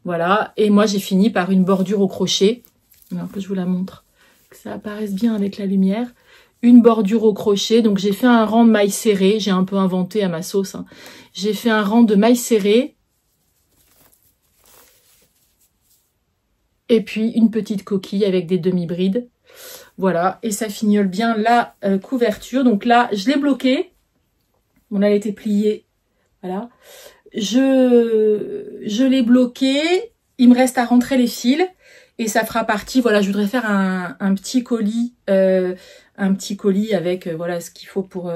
Voilà, et moi j'ai fini par une bordure au crochet. Alors que je vous la montre, que ça apparaisse bien avec la lumière. Une bordure au crochet, donc j'ai fait un rang de mailles serrées, j'ai un peu inventé à ma sauce. Hein. J'ai fait un rang de mailles serrées. Et puis une petite coquille avec des demi-brides. Voilà, et ça fignole bien la couverture. Donc là, je l'ai bloqué. Bon, là, elle était pliée. Voilà. Je l'ai bloqué. Il me reste à rentrer les fils. Et ça fera partie, voilà, je voudrais faire un petit colis. Un petit colis avec, voilà, ce qu'il faut pour...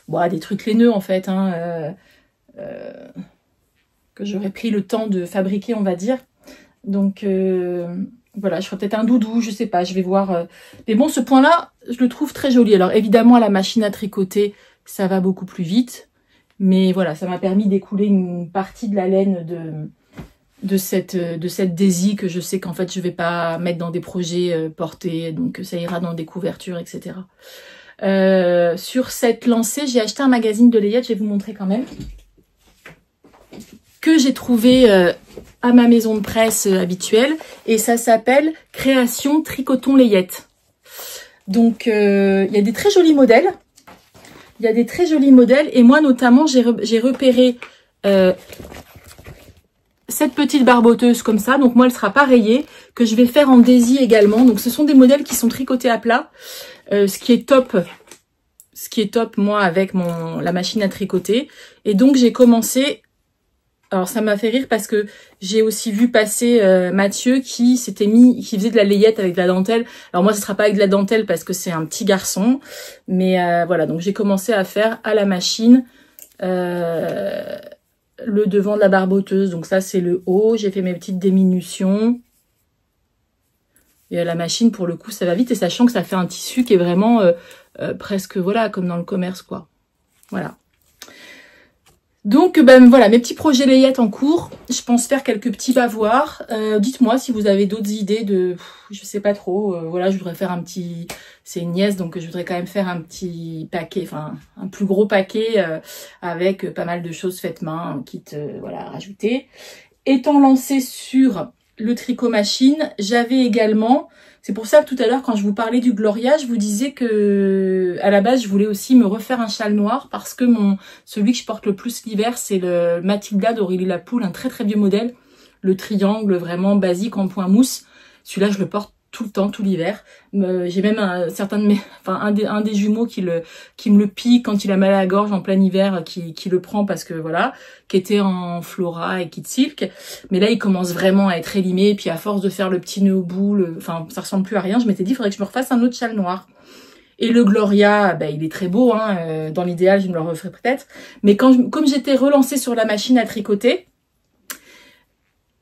des trucs laineux, en fait. Hein, que j'aurais pris le temps de fabriquer, on va dire. Donc voilà, je ferai peut-être un doudou, je sais pas, je vais voir. Mais bon, ce point-là, je le trouve très joli. Alors évidemment, à la machine à tricoter, ça va beaucoup plus vite. Mais voilà, ça m'a permis d'écouler une partie de la laine de cette daisy que je sais qu'en fait, je vais pas mettre dans des projets portés. Donc ça ira dans des couvertures, etc. Sur cette lancée, j'ai acheté un magazine de layette, je vais vous montrer quand même. Que j'ai trouvé à ma maison de presse habituelle, et ça s'appelle Création Tricoton Layette. Donc il y a des très jolis modèles. Il y a des très jolis modèles, et moi notamment j'ai repéré cette petite barboteuse comme ça. Donc moi elle sera pas rayée, que je vais faire en daisy également. Donc ce sont des modèles qui sont tricotés à plat, ce qui est top. Ce qui est top moi avec la machine à tricoter. Et donc j'ai commencé. Alors ça m'a fait rire parce que j'ai aussi vu passer Mathieu qui faisait de la layette avec de la dentelle. Alors moi ce sera pas avec de la dentelle parce que c'est un petit garçon, mais voilà, donc j'ai commencé à faire à la machine le devant de la barboteuse. Donc ça c'est le haut, j'ai fait mes petites diminutions. Et à la machine pour le coup ça va vite, et sachant que ça fait un tissu qui est vraiment presque voilà comme dans le commerce quoi. Voilà. Donc voilà, mes petits projets layettes en cours. Je pense faire quelques petits bavoirs. Dites-moi si vous avez d'autres idées de... je sais pas trop. Voilà, je voudrais faire un petit... C'est une nièce, donc je voudrais quand même faire un petit paquet, enfin un plus gros paquet avec pas mal de choses faites main, quitte voilà, à rajouter. Étant lancée sur le tricot machine, j'avais également... C'est pour ça que tout à l'heure, quand je vous parlais du Gloria, je vous disais que à la base, je voulais aussi me refaire un châle noir parce que celui que je porte le plus l'hiver, c'est le Mathilda d'Aurélie Lapoule, un très très vieux modèle, le triangle vraiment basique en point mousse. Celui-là, je le porte tout le temps, tout l'hiver. J'ai même un des jumeaux qui me le pique quand il a mal à la gorge en plein hiver, qui le prend parce que voilà, qui était en Flora et Kid Silk. Mais là, il commence vraiment à être élimé. Et puis à force de faire le petit nœud au bout, ça ressemble plus à rien. Je m'étais dit, il faudrait que je me refasse un autre châle noir. Et le Gloria, il est très beau. Hein, dans l'idéal, je me le referai peut-être. Mais comme j'étais relancée sur la machine à tricoter,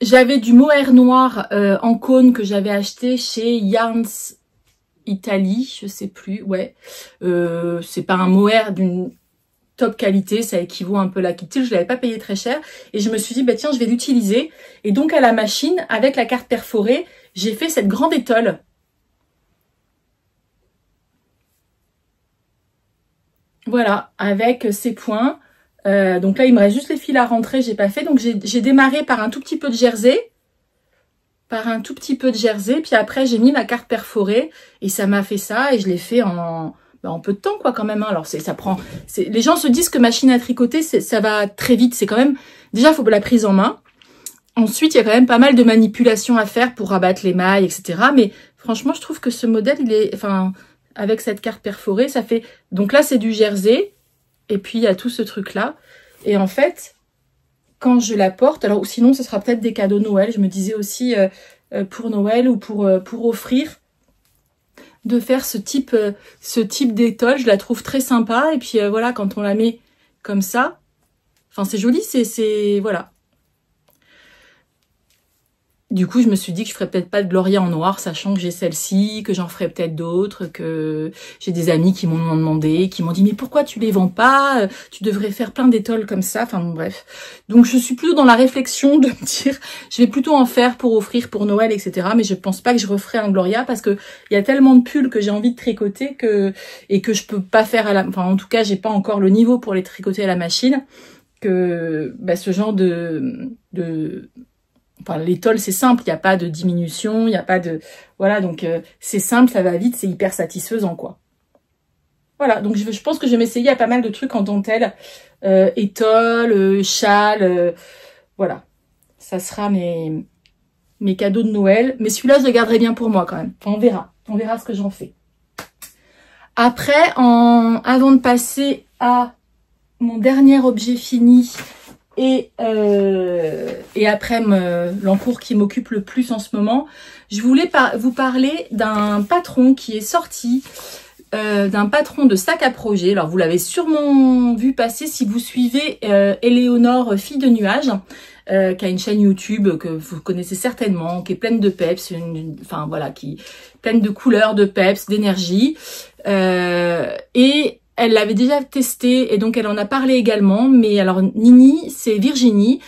j'avais du mohair noir en cône que j'avais acheté chez Yarns Italie, je sais plus, ouais. C'est pas un mohair d'une top qualité, ça équivaut un peu à la Kit-Tilt, je l'avais pas payé très cher. Et je me suis dit, bah tiens, je vais l'utiliser. Et donc à la machine, avec la carte perforée, j'ai fait cette grande étole. Voilà, avec ces points. Donc là, il me reste juste les fils à rentrer, j'ai pas fait. Donc j'ai démarré par un tout petit peu de jersey. Puis après, j'ai mis ma carte perforée et ça m'a fait ça. Et je l'ai fait en peu de temps, quoi, quand même. Hein. Alors, les gens se disent que machine à tricoter, ça va très vite. C'est quand même... Déjà, il faut la prise en main. Ensuite, il y a quand même pas mal de manipulations à faire pour rabattre les mailles, etc. Mais franchement, je trouve que ce modèle, il est... Enfin, avec cette carte perforée, ça fait... Donc là, c'est du jersey. Et puis, il y a tout ce truc-là. Et en fait, quand je la porte... Alors, sinon, ce sera peut-être des cadeaux Noël. Je me disais aussi pour Noël ou pour offrir, de faire ce type d'étole. Je la trouve très sympa. Et puis, voilà, quand on la met comme ça... Enfin, c'est joli, voilà. Du coup, je me suis dit que je ferais peut-être pas de Gloria en noir, sachant que j'ai celle-ci, que j'en ferais peut-être d'autres, que j'ai des amis qui m'ont demandé, qui m'ont dit « Mais pourquoi tu les vends pas? Tu devrais faire plein d'étoles comme ça. » Enfin, bon, bref. Donc, je suis plutôt dans la réflexion de me dire « Je vais plutôt en faire pour offrir pour Noël, etc. » Mais je pense pas que je referai un Gloria parce que il y a tellement de pulls que j'ai envie de tricoter et que je peux pas faire enfin, en tout cas, j'ai pas encore le niveau pour les tricoter à la machine, que ce genre enfin, l'étole, c'est simple, il n'y a pas de diminution, il n'y a pas de... Voilà, donc c'est simple, ça va vite, c'est hyper satisfaisant, quoi. Voilà, donc je pense que je vais m'essayer à pas mal de trucs en dentelle, étole, châle, voilà. Ça sera mes cadeaux de Noël. Mais celui-là, je le garderai bien pour moi, quand même. Enfin, on verra ce que j'en fais. Après, avant de passer à mon dernier objet fini... Et après l'encours qui m'occupe le plus en ce moment, je voulais vous parler d'un patron qui est sorti, d'un patron de sac à projet. Alors vous l'avez sûrement vu passer si vous suivez Éléonore Fille de Nuages, qui a une chaîne YouTube que vous connaissez certainement, qui est pleine de peps, enfin voilà, qui est pleine de couleurs, de peps, d'énergie. Et elle l'avait déjà testé et donc elle en a parlé également. Mais alors Nini, c'est Virginie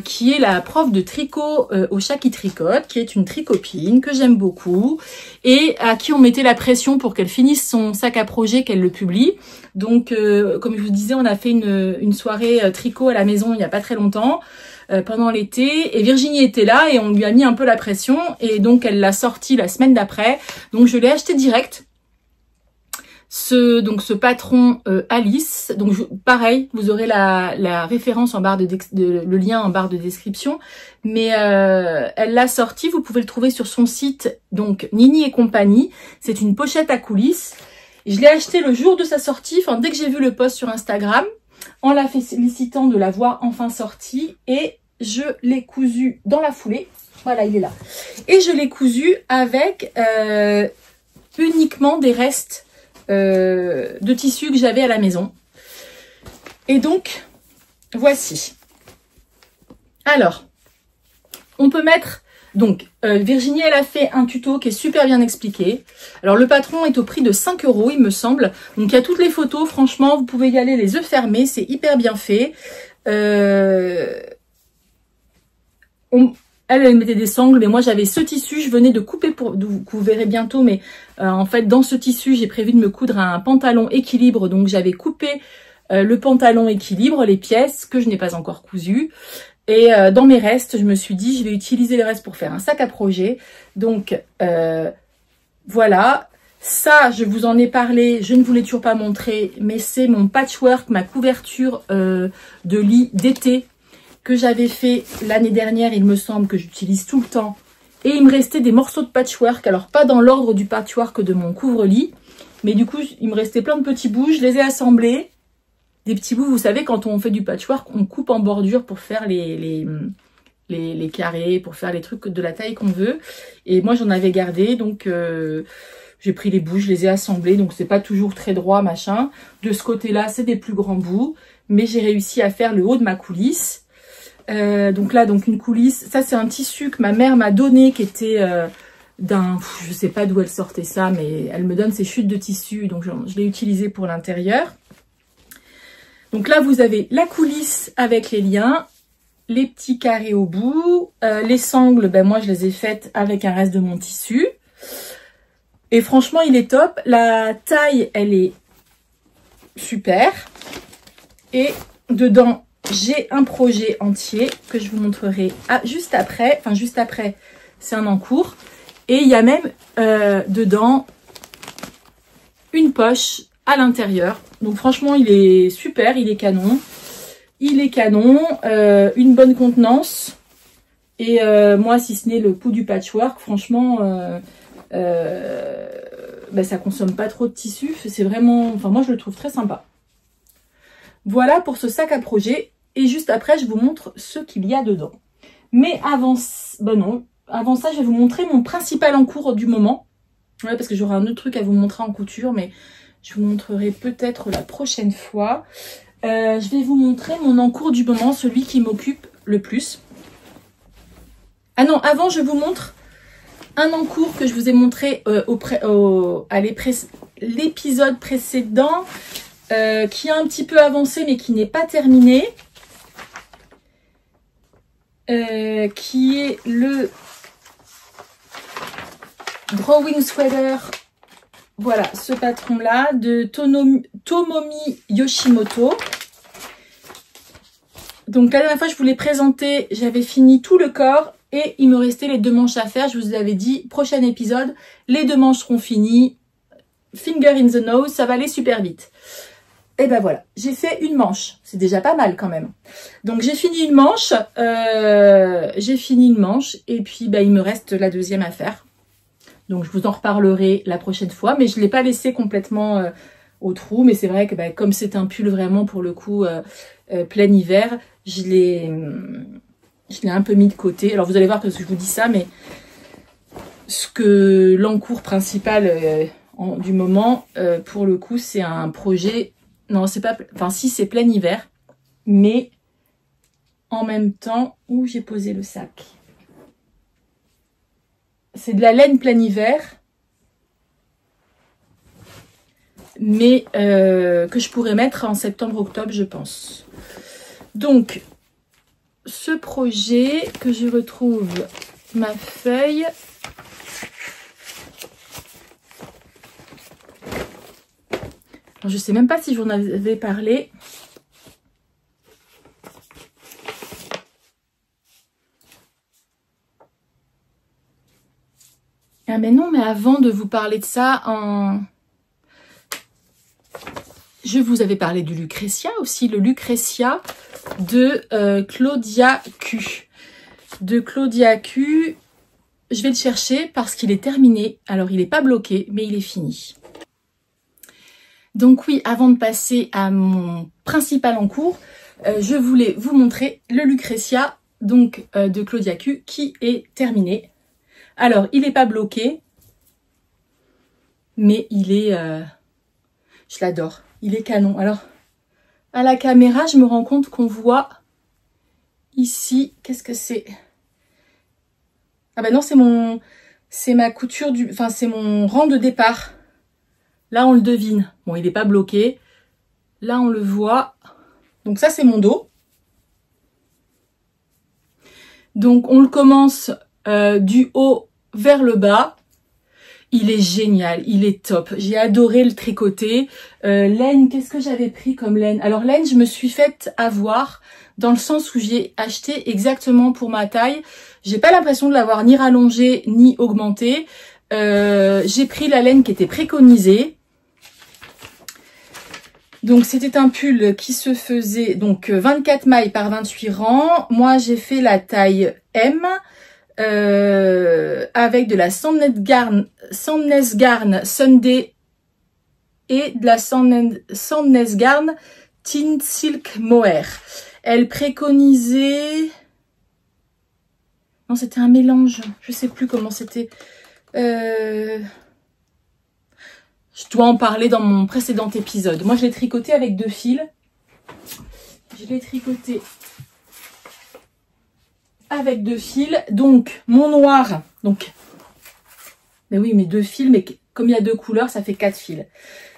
qui est la prof de tricot au Chat qui tricote, qui est une tricopine que j'aime beaucoup et à qui on mettait la pression pour qu'elle finisse son sac à projet, qu'elle le publie. Donc comme je vous disais, on a fait une soirée tricot à la maison il n'y a pas très longtemps. Pendant l'été, et Virginie était là et on lui a mis un peu la pression et donc elle l'a sorti la semaine d'après. Donc je l'ai acheté direct. Ce patron Alice, donc pareil, vous aurez la référence en barre le lien en barre de description, mais elle l'a sorti, vous pouvez le trouver sur son site, donc Nini et compagnie. C'est une pochette à coulisses. Je l'ai acheté le jour de sa sortie, enfin dès que j'ai vu le post sur Instagram, en la félicitant de l'avoir enfin sorti, et je l'ai cousu dans la foulée. Voilà, il est là. Et je l'ai cousu avec uniquement des restes de tissu que j'avais à la maison. Et donc, voici. Alors, on peut mettre... Donc, Virginie, elle a fait un tuto qui est super bien expliqué. Alors, le patron est au prix de 5 €, il me semble. Donc, il y a toutes les photos. Franchement, vous pouvez y aller les yeux fermés. C'est hyper bien fait. Elle mettait des sangles, mais moi j'avais ce tissu, je venais de couper vous verrez bientôt, mais en fait dans ce tissu j'ai prévu de me coudre un pantalon équilibre, donc j'avais coupé le pantalon équilibre, les pièces que je n'ai pas encore cousues, et dans mes restes je me suis dit je vais utiliser les restes pour faire un sac à projet. Donc voilà, ça je vous en ai parlé, je ne vous l'ai toujours pas montré, mais c'est mon patchwork, ma couverture de lit d'été, que j'avais fait l'année dernière, il me semble, que j'utilise tout le temps. Et il me restait des morceaux de patchwork, alors pas dans l'ordre du patchwork de mon couvre-lit, mais du coup, il me restait plein de petits bouts, je les ai assemblés. Des petits bouts, vous savez, quand on fait du patchwork, on coupe en bordure pour faire les carrés, pour faire les trucs de la taille qu'on veut. Et moi, j'en avais gardé, donc j'ai pris les bouts, je les ai assemblés, donc c'est pas toujours très droit, machin. De ce côté-là, c'est des plus grands bouts, mais j'ai réussi à faire le haut de ma coulisse. Donc là, une coulisse. Ça, c'est un tissu que ma mère m'a donné, qui était je sais pas d'où elle sortait ça, mais elle me donne ses chutes de tissu, donc je l'ai utilisé pour l'intérieur. Donc là, vous avez la coulisse avec les liens, les petits carrés au bout, les sangles, ben moi je les ai faites avec un reste de mon tissu. Et franchement, il est top. La taille, elle est super. Et dedans, j'ai un projet entier que je vous montrerai juste après. Enfin, juste après, c'est un encours. Et il y a même dedans une poche à l'intérieur. Donc franchement, il est super, il est canon. Il est canon, une bonne contenance. Et moi, si ce n'est le coût du patchwork, franchement, bah, ça consomme pas trop de tissu. C'est vraiment, enfin moi je le trouve très sympa. Voilà pour ce sac à projet. Et juste après, je vous montre ce qu'il y a dedans. Mais avant, bah non, avant ça, je vais vous montrer mon principal encours du moment. Ouais, parce que j'aurai un autre truc à vous montrer en couture, mais je vous montrerai peut-être la prochaine fois. Je vais vous montrer mon encours du moment, celui qui m'occupe le plus. Ah non, avant, je vous montre un encours que je vous ai montré à l'épisode précédent, qui a un petit peu avancé, mais qui n'est pas terminé. Qui est le Drawing Sweater, voilà, ce patron-là, de Tomomi Yoshimoto. Donc la dernière fois, je vous l'ai présenté, j'avais fini tout le corps et il me restait les 2 manches à faire. Je vous avais dit, prochain épisode, les 2 manches seront finies. Finger in the nose, ça va aller super vite. Et ben voilà, j'ai fait une manche. C'est déjà pas mal quand même. Donc j'ai fini une manche. Et puis ben, il me reste la deuxième à faire. Donc je vous en reparlerai la prochaine fois. Mais je ne l'ai pas laissé complètement au trou. Mais c'est vrai que ben, comme c'est un pull vraiment pour le coup plein hiver, je l'ai un peu mis de côté. Alors vous allez voir que je vous dis ça, mais l'encours principal du moment, pour le coup, c'est un projet... Non, c'est pas... Enfin, si, c'est plein hiver. Mais en même temps, où j'ai posé le sac. C'est de la laine plein hiver. Mais que je pourrais mettre en septembre-octobre, je pense. Donc, ce projet que je retrouve ma feuille... Alors, je ne sais même pas si j'en avais parlé. Ah mais non, mais avant de vous parler de ça, je vous avais parlé du Lucretia aussi, le Lucretia de Claudia Q. De Claudia Q, je vais le chercher parce qu'il est terminé. Alors, il n'est pas bloqué, mais il est fini. Donc oui, avant de passer à mon principal encours, je voulais vous montrer le Lucretia donc de Claudia Q qui est terminé. Alors, il n'est pas bloqué, mais il est... je l'adore, il est canon. Alors, à la caméra, je me rends compte qu'on voit ici... Qu'est-ce que c'est? Ah ben non, c'est ma couture du... Enfin, c'est mon rang de départ. Là, on le devine. Bon, il n'est pas bloqué. Là, on le voit. Donc ça, c'est mon dos. Donc, on le commence du haut vers le bas. Il est génial. Il est top. J'ai adoré le tricoter. Laine, qu'est-ce que j'avais pris comme laine? Alors, laine, je me suis faite avoir dans le sens où j'ai acheté exactement pour ma taille. J'ai pas l'impression de l'avoir ni rallongée ni augmentée. J'ai pris la laine qui était préconisée. Donc c'était un pull qui se faisait donc 24 mailles par 28 rangs. Moi j'ai fait la taille M avec de la Sandnes Garn Sunday et de la Sandnes Garn Thin Silk Mohair. Elle préconisait... Non, c'était un mélange. Je sais plus comment c'était... Je dois en parler dans mon précédent épisode. Moi, je l'ai tricoté avec 2 fils. Je l'ai tricoté avec 2 fils. Donc, mon noir. Donc, mais oui, mais 2 fils. Mais comme il y a 2 couleurs, ça fait 4 fils.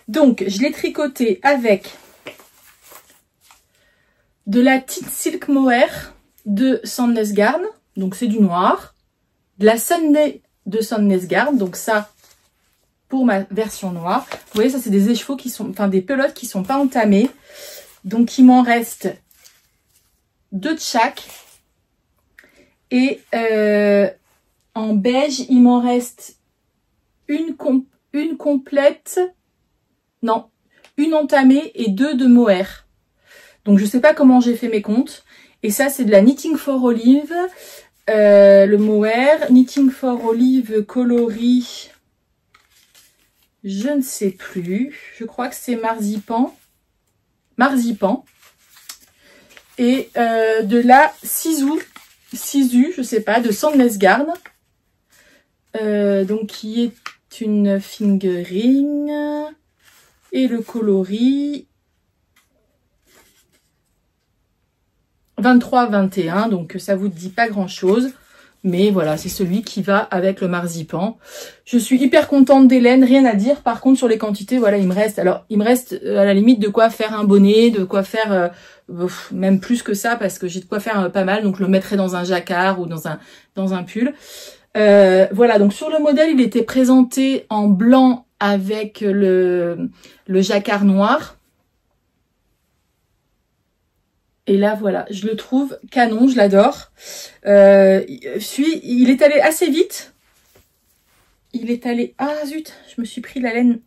Donc, je l'ai tricoté avec de la Tint Silk Mohair de Sandnesgarn, donc c'est du noir, de la Sunday de Sandnesgarn, donc ça pour ma version noire. Vous voyez, ça c'est des écheveaux qui sont, enfin des pelotes qui sont pas entamées, donc il m'en reste 2 de chaque, et en beige il m'en reste une complète, non, une entamée et 2 de mohair. Donc je sais pas comment j'ai fait mes comptes. Et ça c'est de la Knitting for Olive, le mohair. Knitting for Olive coloris, je ne sais plus. Je crois que c'est marzipan. Et de la Sisu, je sais pas, de Sandnesgarn. Donc qui est une fingering. Et le coloris 23-21, donc ça vous dit pas grand chose, mais voilà, c'est celui qui va avec le marzipan. Je suis hyper contente des laines, rien à dire. Par contre sur les quantités, voilà, il me reste à la limite de quoi faire un bonnet, de quoi faire même plus que ça, parce que j'ai de quoi faire pas mal, donc je le mettrai dans un jacquard ou dans un pull. Voilà, donc sur le modèle il était présenté en blanc avec le jacquard noir. Et là, voilà, je le trouve canon, je l'adore. Il est allé assez vite. Il est allé... Ah zut, je me suis pris la laine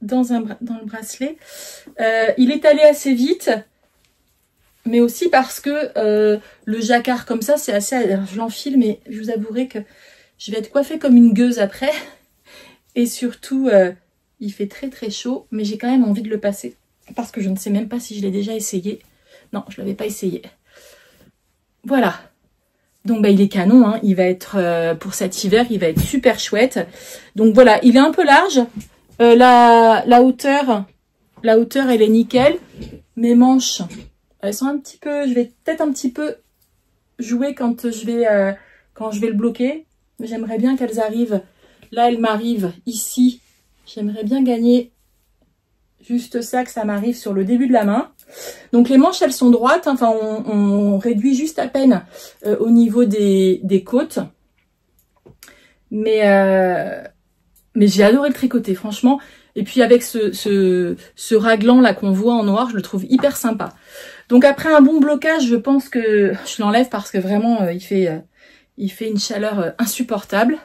dans le bracelet. Il est allé assez vite, mais aussi parce que le jacquard comme ça, c'est assez... Alors, je l'enfile, mais je vous avouerai que je vais être coiffée comme une gueuse après. Et surtout, il fait très très chaud, mais j'ai quand même envie de le passer. Parce que je ne sais même pas si je l'ai déjà essayé. Non, je ne l'avais pas essayé. Voilà. Donc bah, il est canon, hein. Il va être, pour cet hiver, il va être super chouette. Donc voilà, il est un peu large. La hauteur, elle est nickel. Mes manches, elles sont un petit peu... Je vais peut-être un petit peu jouer quand je vais le bloquer. J'aimerais bien qu'elles arrivent... Là, elles m'arrivent ici. J'aimerais bien gagner juste ça, que ça m'arrive sur le début de la main. Donc les manches elles sont droites, hein. Enfin on réduit juste à peine au niveau des côtes. Mais j'ai adoré le tricoter franchement. Et puis avec ce raglan là qu'on voit en noir, je le trouve hyper sympa. Donc après un bon blocage, je pense que je l'enlève parce que vraiment il fait une chaleur insupportable.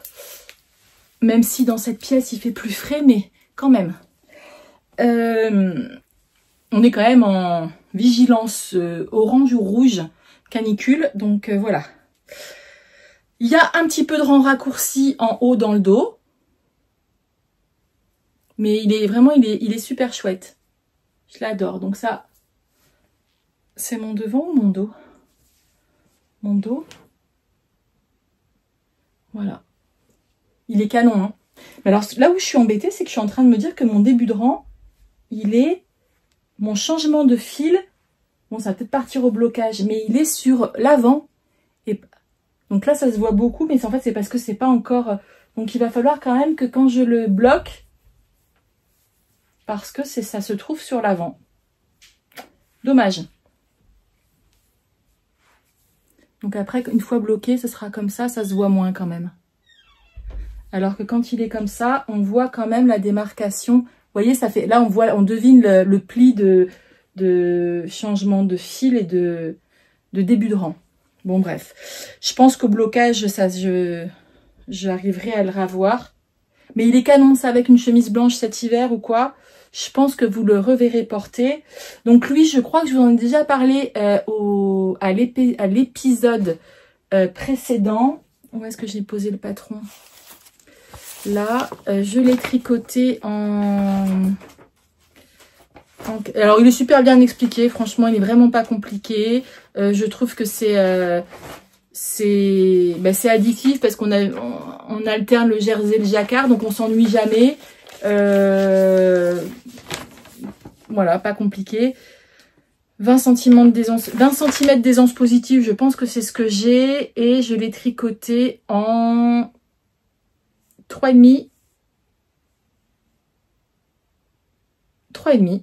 Même si dans cette pièce il fait plus frais, mais quand même. On est quand même en vigilance orange ou rouge canicule, donc voilà. Il y a un petit peu de rang raccourci en haut dans le dos, mais il est super chouette. Je l'adore. Donc ça, c'est mon devant ou mon dos? Mon dos. Voilà. Il est canon, hein. Mais alors là où je suis embêtée, c'est que je suis en train de me dire que mon début de rang, mon changement de fil, bon ça va peut-être partir au blocage, mais il est sur l'avant. Et donc là ça se voit beaucoup, mais en fait c'est parce que c'est pas encore... Donc il va falloir quand même que quand je le bloque, parce que ça se trouve sur l'avant. Dommage. Donc après, une fois bloqué, ce sera comme ça se voit moins quand même. Alors que quand il est comme ça, on voit quand même la démarcation. Vous voyez, ça fait, là on devine le pli de changement de fil et de début de rang. Bon bref, je pense qu'au blocage, j'arriverai à le revoir. Mais il est canon, ça, avec une chemise blanche cet hiver ou quoi. Je pense que vous le reverrez porter. Donc lui, je crois que je vous en ai déjà parlé à l'épisode précédent. Où est-ce que j'ai posé le patron? Là, je l'ai tricoté alors, il est super bien expliqué. Franchement, il est vraiment pas compliqué. Je trouve que c'est addictif parce qu'on alterne le jersey et le jacquard. Donc, on s'ennuie jamais. Voilà, pas compliqué. 20 cm d'aisance positive, je pense que c'est ce que j'ai. Et je l'ai tricoté en 3,5. 3,5.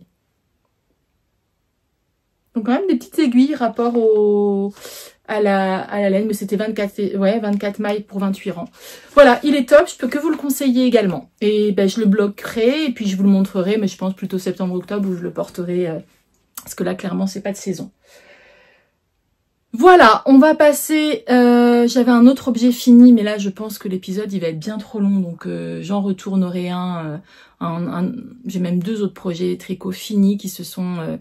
Donc quand même des petites aiguilles rapport à la laine, mais c'était 24 mailles pour 28 rangs. Voilà, il est top, je peux que vous le conseiller également. Et ben, je le bloquerai et puis je vous le montrerai, mais je pense plutôt septembre-octobre où je le porterai, parce que là clairement c'est pas de saison. Voilà, on va passer, j'avais un autre objet fini, mais là je pense que l'épisode il va être bien trop long, donc j'en retournerai j'ai même 2 autres projets tricot finis qui se sont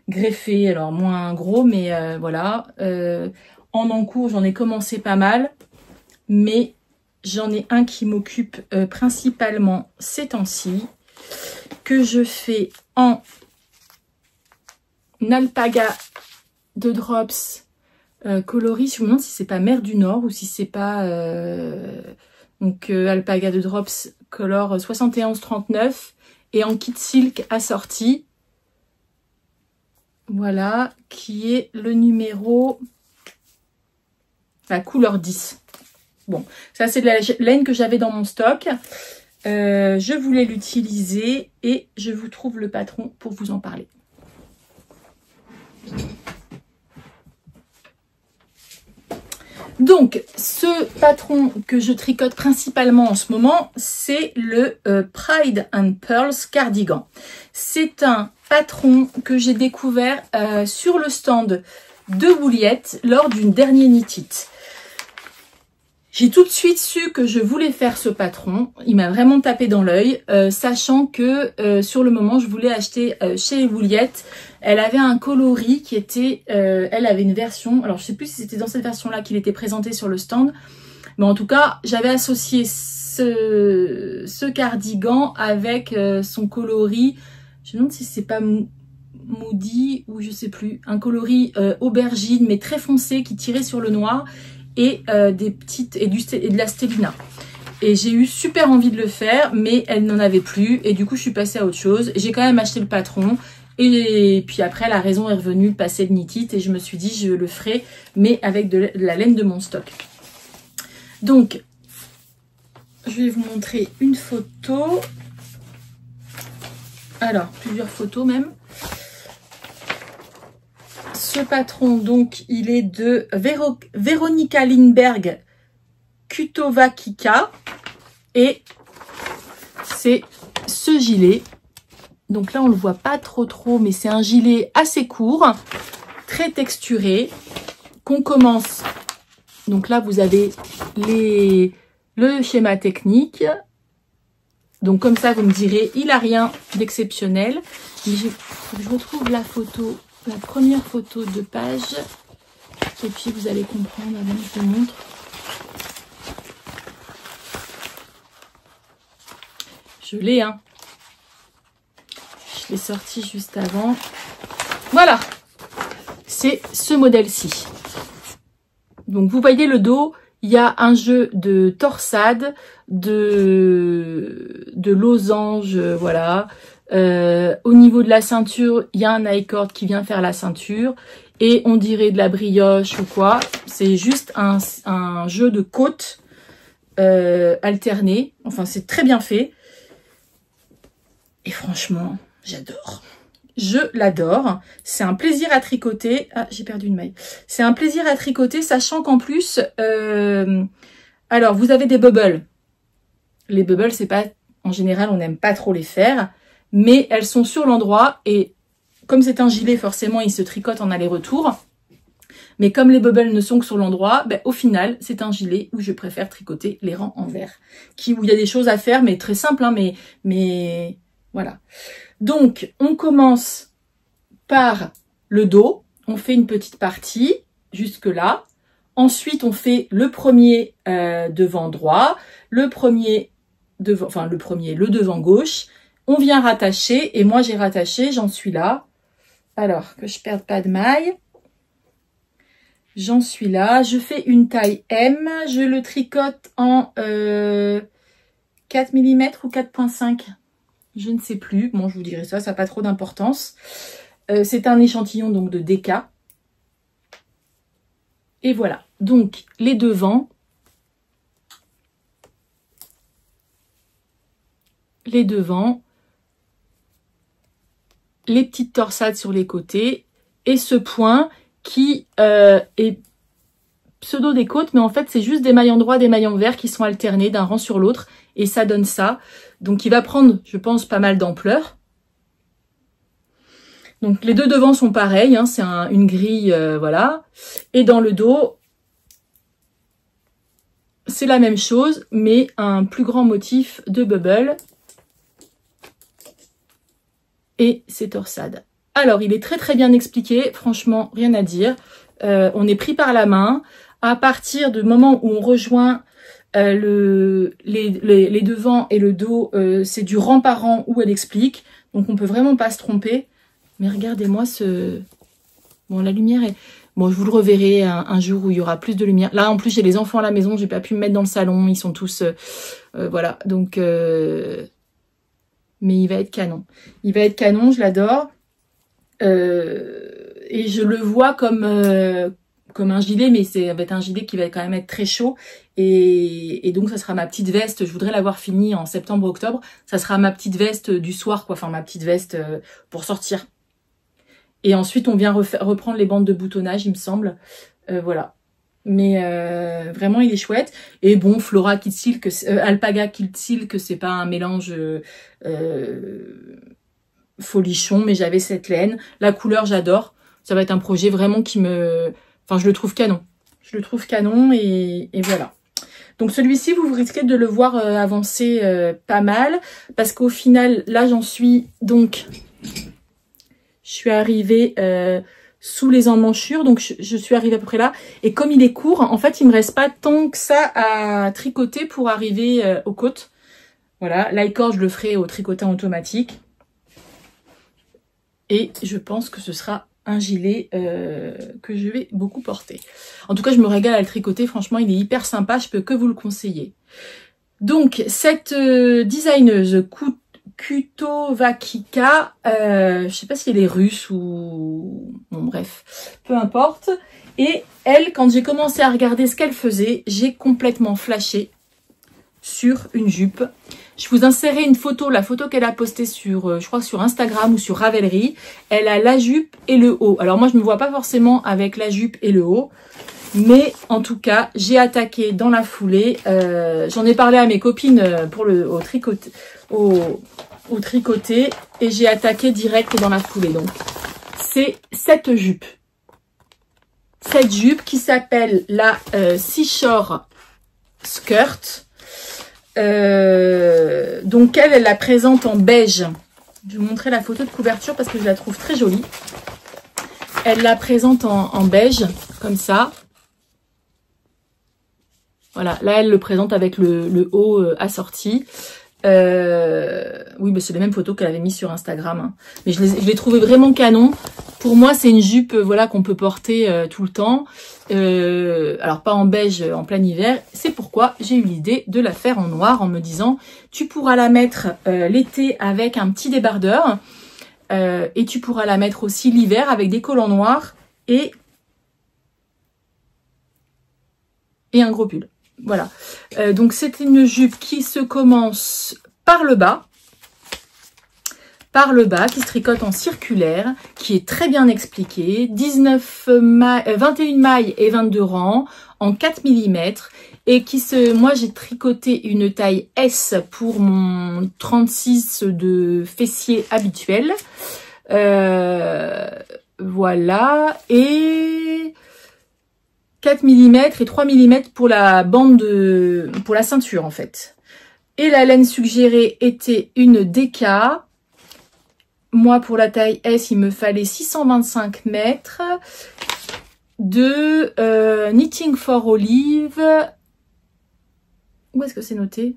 greffés, alors moins gros, mais voilà. En encours, j'en ai commencé pas mal, mais j'en ai un qui m'occupe principalement ces temps-ci, que je fais en alpaga de drops coloris. Je me demande si c'est pas Mer du Nord ou si c'est pas alpaga de drops color 71-39 et en kit silk assorti. Voilà, qui est le numéro, la couleur 10. Bon, ça c'est de la laine que j'avais dans mon stock. Je voulais l'utiliser et je vous trouve le patron pour vous en parler. Donc, ce patron que je tricote principalement en ce moment, c'est le Pride and Pearls Cardigan. C'est un patron que j'ai découvert sur le stand de Woolyette lors d'une dernière Knit It. J'ai tout de suite su que je voulais faire ce patron. Il m'a vraiment tapé dans l'œil, sachant que sur le moment, je voulais acheter chez Woolyette. Elle avait un coloris qui était... elle avait une version... Alors, je sais plus si c'était dans cette version-là qu'il était présenté sur le stand. Mais en tout cas, j'avais associé ce cardigan avec son coloris. Je me demande si c'est pas Moody ou je sais plus. Un coloris aubergine, mais très foncé, qui tirait sur le noir. Et de la stélina. Et j'ai eu super envie de le faire, mais elle n'en avait plus. Et du coup, je suis passée à autre chose. J'ai quand même acheté le patron. Et puis après, la raison est revenue de passer le Knit It. Et je me suis dit, je le ferai, mais avec de la laine de mon stock. Donc, je vais vous montrer une photo. Alors, plusieurs photos même. Ce patron, donc, il est de Veronica Lindberg Kutova Kika. Et c'est ce gilet. Donc là, on le voit pas trop, mais c'est un gilet assez court, très texturé, qu'on commence. Donc là, vous avez le schéma technique. Donc comme ça, vous me direz, il a rien d'exceptionnel. Mais je retrouve la photo, la première photo de page. Et puis vous allez comprendre avant que je vous montre. Je l'ai, hein. Je l'ai sorti juste avant. Voilà. C'est ce modèle-ci. Donc vous voyez le dos, il y a un jeu de torsade, de losange, voilà. Au niveau de la ceinture, il y a un I-cord qui vient faire la ceinture. Et on dirait de la brioche ou quoi. C'est juste un jeu de côtes alterné. Enfin, c'est très bien fait. Et franchement, j'adore. Je l'adore. C'est un plaisir à tricoter. Ah, j'ai perdu une maille. C'est un plaisir à tricoter, sachant qu'en plus... alors, vous avez des bubbles. Les bubbles, c'est pas... En général, on n'aime pas trop les faire. Mais elles sont sur l'endroit. Et comme c'est un gilet, forcément, il se tricote en aller-retour. Mais comme les bubbles ne sont que sur l'endroit, ben, au final, c'est un gilet où je préfère tricoter les rangs en vert. Où il y a des choses à faire, mais très simples. Hein, mais voilà. Donc, on commence par le dos. On fait une petite partie jusque là. Ensuite, on fait le premier devant droit, le devant gauche. On vient rattacher et moi j'ai rattaché, j'en suis là. Alors, que je perde pas de maille. J'en suis là. Je fais une taille M. Je le tricote en 4 mm ou 4,5. Je ne sais plus. Bon, je vous dirai ça, ça n'a pas trop d'importance. C'est un échantillon donc de DK. Et voilà. Donc, les devants. Les petites torsades sur les côtés. et ce point qui est pseudo des côtes, mais en fait c'est juste des maillons droits, des maillons verts qui sont alternés d'un rang sur l'autre et ça donne ça. Donc il va prendre, je pense, pas mal d'ampleur. Donc les deux devants sont pareils, hein, c'est une grille, voilà. Et dans le dos, c'est la même chose, mais un plus grand motif de bubble. Et c'est torsade. Alors, il est très très bien expliqué, franchement, rien à dire. On est pris par la main. À partir du moment où on rejoint les devants et le dos, c'est du rang par rang où elle explique. Donc, on peut vraiment pas se tromper. Mais regardez-moi ce... Bon, la lumière est... Bon, je vous le reverrai un jour où il y aura plus de lumière. Là, en plus, j'ai les enfants à la maison. J'ai pas pu me mettre dans le salon. Ils sont tous... voilà, donc... Mais il va être canon. Il va être canon, je l'adore. Et je le vois comme un gilet, mais ça va être un gilet qui va quand même être très chaud. Et donc, ça sera ma petite veste. Je voudrais l'avoir fini en septembre-octobre. Ça sera ma petite veste du soir, quoi. Enfin, ma petite veste pour sortir. Et ensuite, on vient reprendre les bandes de boutonnage, il me semble. Voilà. Mais vraiment, il est chouette. Et bon, Flora Kilt Silk, Alpaga Kilt Silk, c'est pas un mélange folichon, mais j'avais cette laine. La couleur, j'adore. Ça va être un projet vraiment qui me... Enfin, je le trouve canon. Je le trouve canon et voilà. Donc celui-ci, vous risquez de le voir avancer pas mal. Parce qu'au final, là, j'en suis donc... Je suis arrivée sous les emmanchures. Donc je suis arrivée à peu près là. Et comme il est court, en fait, il me reste pas tant que ça à tricoter pour arriver aux côtes. Voilà, l'icord, je le ferai au tricotant automatique. Et je pense que ce sera un gilet que je vais beaucoup porter. En tout cas, je me régale à le tricoter. Franchement, il est hyper sympa. Je peux que vous le conseiller. Donc, cette designeuse Kutovakika, je sais pas si elle est russe ou... Bon, bref, peu importe. Et elle, quand j'ai commencé à regarder ce qu'elle faisait, j'ai complètement flashé sur une jupe. Je vous insérerai une photo, la photo qu'elle a postée sur, je crois sur Instagram ou sur Ravelry. Elle a la jupe et le haut. Alors moi, je ne me vois pas forcément avec la jupe et le haut. Mais en tout cas, j'ai attaqué dans la foulée. J'en ai parlé à mes copines pour au tricoté. Et j'ai attaqué direct dans la foulée. Donc, c'est cette jupe. Cette jupe qui s'appelle la Seashore Skirt. Donc elle la présente en beige. Je vais vous montrer la photo de couverture parce que je la trouve très jolie. Elle la présente en beige, comme ça. Voilà, là elle le présente avec le haut assorti. Oui, mais c'est les mêmes photos qu'elle avait mis sur Instagram. Hein. Mais je l'ai trouvé vraiment canon. Pour moi, c'est une jupe voilà qu'on peut porter tout le temps. Alors pas en beige en plein hiver. C'est pourquoi j'ai eu l'idée de la faire en noir en me disant tu pourras la mettre l'été avec un petit débardeur et tu pourras la mettre aussi l'hiver avec des collants noirs et un gros pull. Voilà. Donc c'est une jupe qui se commence par le bas. Qui se tricote en circulaire, qui est très bien expliqué, 21 mailles et 22 rangs, en 4 mm, et moi j'ai tricoté une taille S pour mon 36 de fessier habituel, voilà, et 4 mm et 3 mm pour la bande pour la ceinture en fait. Et la laine suggérée était une DK. Moi, pour la taille S, il me fallait 625 mètres de Knitting for Olive. Où est-ce que c'est noté?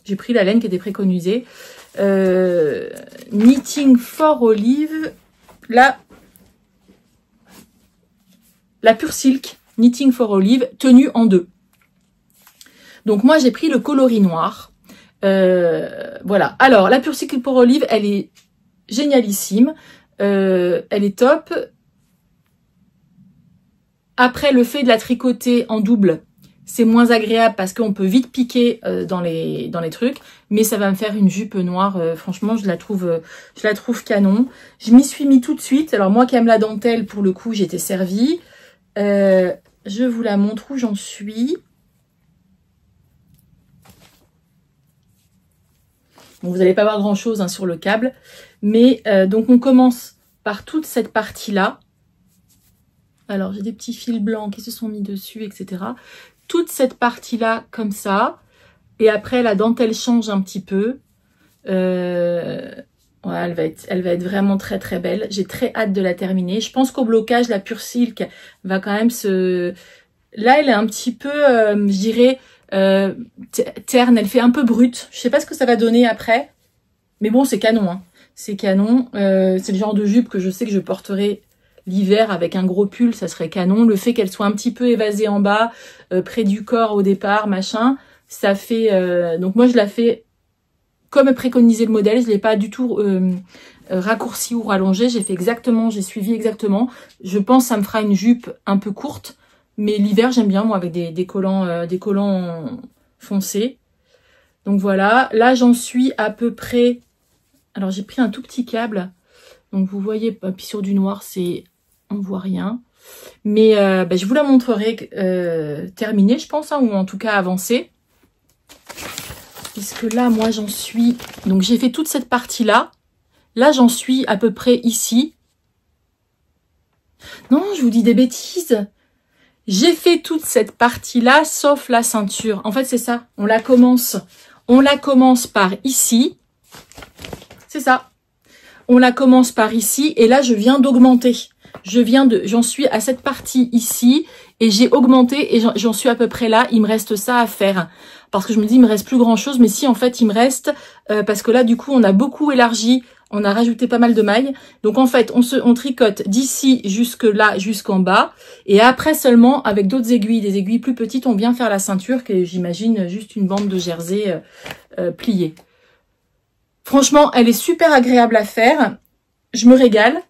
J'ai pris la laine qui était préconisée. Knitting for Olive. La Pure Silk Knitting for Olive tenue en deux. Donc moi, j'ai pris le coloris noir. Voilà. Alors, la Pure Silk for Olive, elle est génialissime, elle est top. Après, le fait de la tricoter en double, C'est moins agréable parce qu'on peut vite piquer dans les trucs, mais ça va me faire une jupe noire. Franchement, je la trouve canon. Je m'y suis mis tout de suite. Alors moi qui aime la dentelle, pour le coup, j'étais servie. Je vous la montre où j'en suis. Bon, vous n'allez pas voir grand chose sur le câble, mais donc on commence par toute cette partie-là. Alors j'ai des petits fils blancs qui se sont mis dessus, etc. Toute cette partie-là comme ça. Et après, la dentelle change un petit peu. Voilà, elle va être vraiment très très belle. J'ai très hâte de la terminer. Je pense qu'au blocage, la Pure Silk va quand même se... Là, elle est un petit peu, je dirais, terne. Elle fait un peu brute. Je sais pas ce que ça va donner après. Mais bon, c'est canon. Hein. C'est canon. C'est le genre de jupe que je sais que je porterai l'hiver avec un gros pull, ça serait canon. Le fait qu'elle soit un petit peu évasée en bas, près du corps au départ, machin, ça fait... donc moi, je la fais comme préconisait le modèle. Je l'ai pas du tout raccourci ou rallongé. J'ai suivi exactement. Je pense que ça me fera une jupe un peu courte. Mais l'hiver, j'aime bien, moi, avec des collants foncés. Donc voilà. Là, j'en suis à peu près... Alors, j'ai pris un tout petit câble. Donc, vous voyez, puis sur du noir, on voit rien. Mais je vous la montrerai terminée, je pense, ou en tout cas avancée. Puisque là, moi, j'en suis... Donc, j'ai fait toute cette partie-là. Là, j'en suis à peu près ici. Non, je vous dis des bêtises. J'ai fait toute cette partie-là, sauf la ceinture. En fait, c'est ça. On la commence par ici. C'est ça. On la commence par ici. Et là, je viens d'augmenter. J'en suis à cette partie ici. Et j'ai augmenté et j'en suis à peu près là. Il me reste ça à faire. Parce que je me dis, il me reste plus grand chose. Mais si, en fait, il me reste... parce que là, du coup, on a beaucoup élargi. On a rajouté pas mal de mailles. Donc, en fait, on tricote d'ici jusque là, jusqu'en bas. Et après seulement, avec d'autres aiguilles, des aiguilles plus petites, on vient faire la ceinture, qui est, j'imagine, juste une bande de jersey pliée. Franchement, elle est super agréable à faire. Je me régale.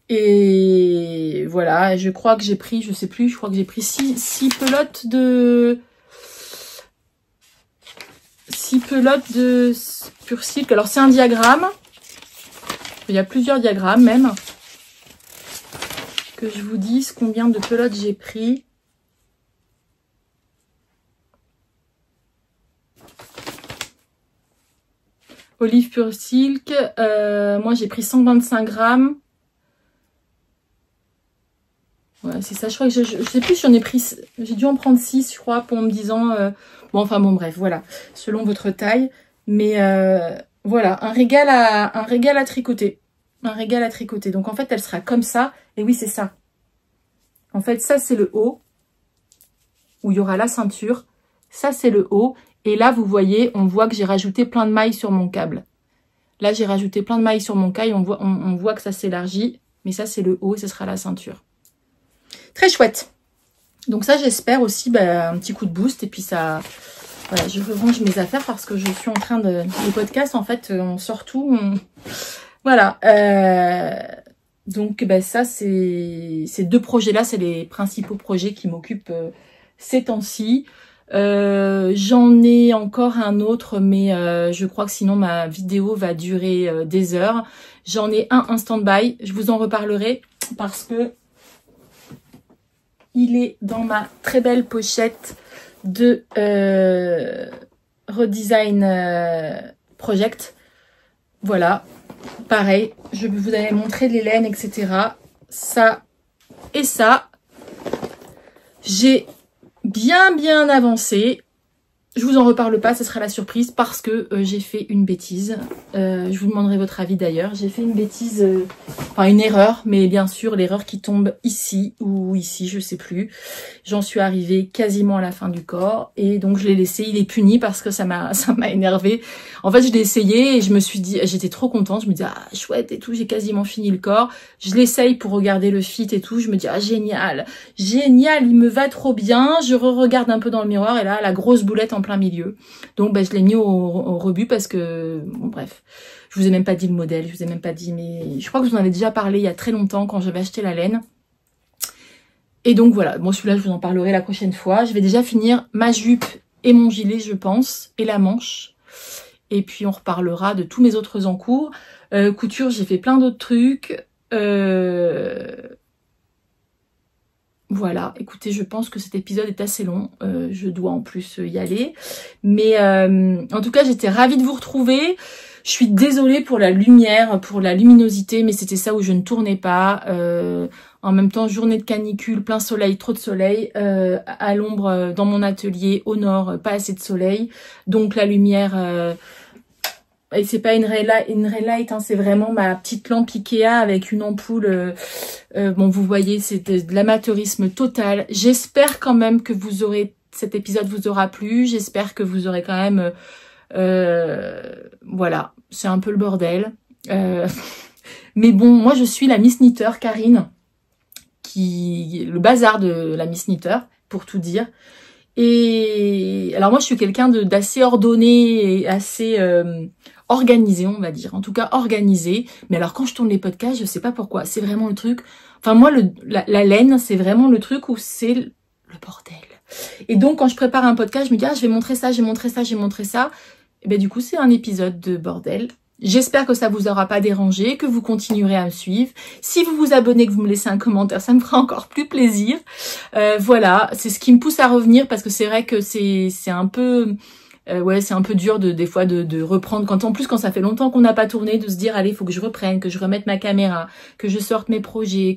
Et voilà, je crois que j'ai pris, je sais plus, je crois que j'ai pris 6 pelotes de... 6 pelotes de Pure Silk. Alors, c'est un diagramme. Il y a plusieurs diagrammes même. Que je vous dise combien de pelotes j'ai pris. Olive Pure Silk. Moi, j'ai pris 125 grammes. Ouais, c'est ça. Je crois que je sais plus si j'en ai pris... J'ai dû en prendre 6, je crois, pour me disant... Bon, enfin, bon, bref, voilà. Selon votre taille. Mais... voilà, un régal à tricoter. Un régal à tricoter. Donc, en fait, elle sera comme ça. Et oui, c'est ça. En fait, ça, c'est le haut. Où il y aura la ceinture. Ça, c'est le haut. Et là, vous voyez, on voit que j'ai rajouté plein de mailles sur mon câble. Là, j'ai rajouté plein de mailles sur mon câble. On voit que ça s'élargit. Mais ça, c'est le haut et ce sera la ceinture. Très chouette. Donc ça, j'espère aussi un petit coup de boost. Et puis ça... Voilà, je range mes affaires parce que je suis en train de... Les podcasts, en fait, on sort tout. Voilà. Donc, ça, ces 2 projets-là, c'est les principaux projets qui m'occupent ces temps-ci. J'en ai encore un autre, mais je crois que sinon, ma vidéo va durer des heures. J'en ai un stand-by. Je vous en reparlerai parce que il est dans ma très belle pochette de Redesign Project. Voilà, pareil, je vous avais montré les laines, etc. Ça et ça. J'ai bien avancé. Je vous en reparle pas, ce sera la surprise parce que j'ai fait une bêtise. Je vous demanderai votre avis d'ailleurs. J'ai fait une bêtise, enfin une erreur, mais bien sûr l'erreur qui tombe ici ou ici, je sais plus. J'en suis arrivée quasiment à la fin du corps et donc je l'ai laissé. Il est puni parce que ça m'a énervé. En fait, je l'ai essayé et je me suis dit, j'étais trop contente. Je me dis ah chouette et tout, j'ai quasiment fini le corps. Je l'essaye pour regarder le fit et tout. Je me dis ah génial, il me va trop bien. Je regarde un peu dans le miroir et là la grosse boulette en plein milieu. Donc je l'ai mis au rebut parce que bon bref, je vous ai même pas dit le modèle, je vous ai même pas dit, mais je crois que je vous en avais déjà parlé il y a très longtemps quand j'avais acheté la laine. Et donc voilà, bon celui-là je vous en parlerai la prochaine fois. Je vais déjà finir ma jupe et mon gilet je pense, et la manche. Et puis on reparlera de tous mes autres encours. Couture, j'ai fait plein d'autres trucs. Voilà, écoutez, je pense que cet épisode est assez long. Je dois en plus y aller. Mais en tout cas, j'étais ravie de vous retrouver. Je suis désolée pour la lumière, pour la luminosité, mais c'était ça où je ne tournais pas. En même temps, journée de canicule, plein soleil, trop de soleil. À l'ombre, dans mon atelier, au nord, pas assez de soleil. Donc la lumière... et c'est pas une Relight, hein, c'est vraiment ma petite lampe Ikea avec une ampoule. Bon, vous voyez, c'est de l'amateurisme total. J'espère quand même que cet épisode vous aura plu. J'espère que vous aurez quand même... voilà, c'est un peu le bordel. Mais bon, moi je suis la Miss Knitter, Karine, le bazar de la Miss Knitter, pour tout dire. Et alors moi je suis quelqu'un d'assez ordonné et assez organisé, on va dire. En tout cas organisé. Mais alors quand je tourne les podcasts, je sais pas pourquoi. C'est vraiment le truc. Enfin moi la laine, c'est vraiment le truc où c'est le bordel. Et donc quand je prépare un podcast, je me dis ah je vais montrer ça, je vais montrer ça, je vais montrer ça. Et ben du coup c'est un épisode de bordel. J'espère que ça vous aura pas dérangé, que vous continuerez à me suivre. Si vous vous abonnez, que vous me laissez un commentaire, ça me fera encore plus plaisir. Voilà, c'est ce qui me pousse à revenir parce que c'est vrai que c'est un peu... ouais, c'est un peu dur des fois de reprendre. En plus, quand ça fait longtemps qu'on n'a pas tourné, de se dire, allez, il faut que je reprenne, que je remette ma caméra, que je sorte mes projets,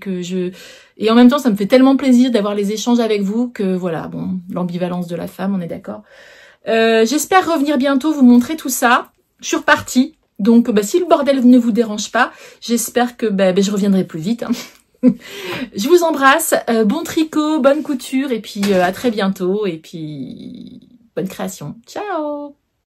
Et en même temps, ça me fait tellement plaisir d'avoir les échanges avec vous que voilà, bon, l'ambivalence de la femme, on est d'accord. J'espère revenir bientôt, vous montrer tout ça. Je suis repartie. Donc, si le bordel ne vous dérange pas, j'espère que je reviendrai plus vite. Hein. Je vous embrasse. Bon tricot, bonne couture, et puis à très bientôt. Et puis, bonne création. Ciao!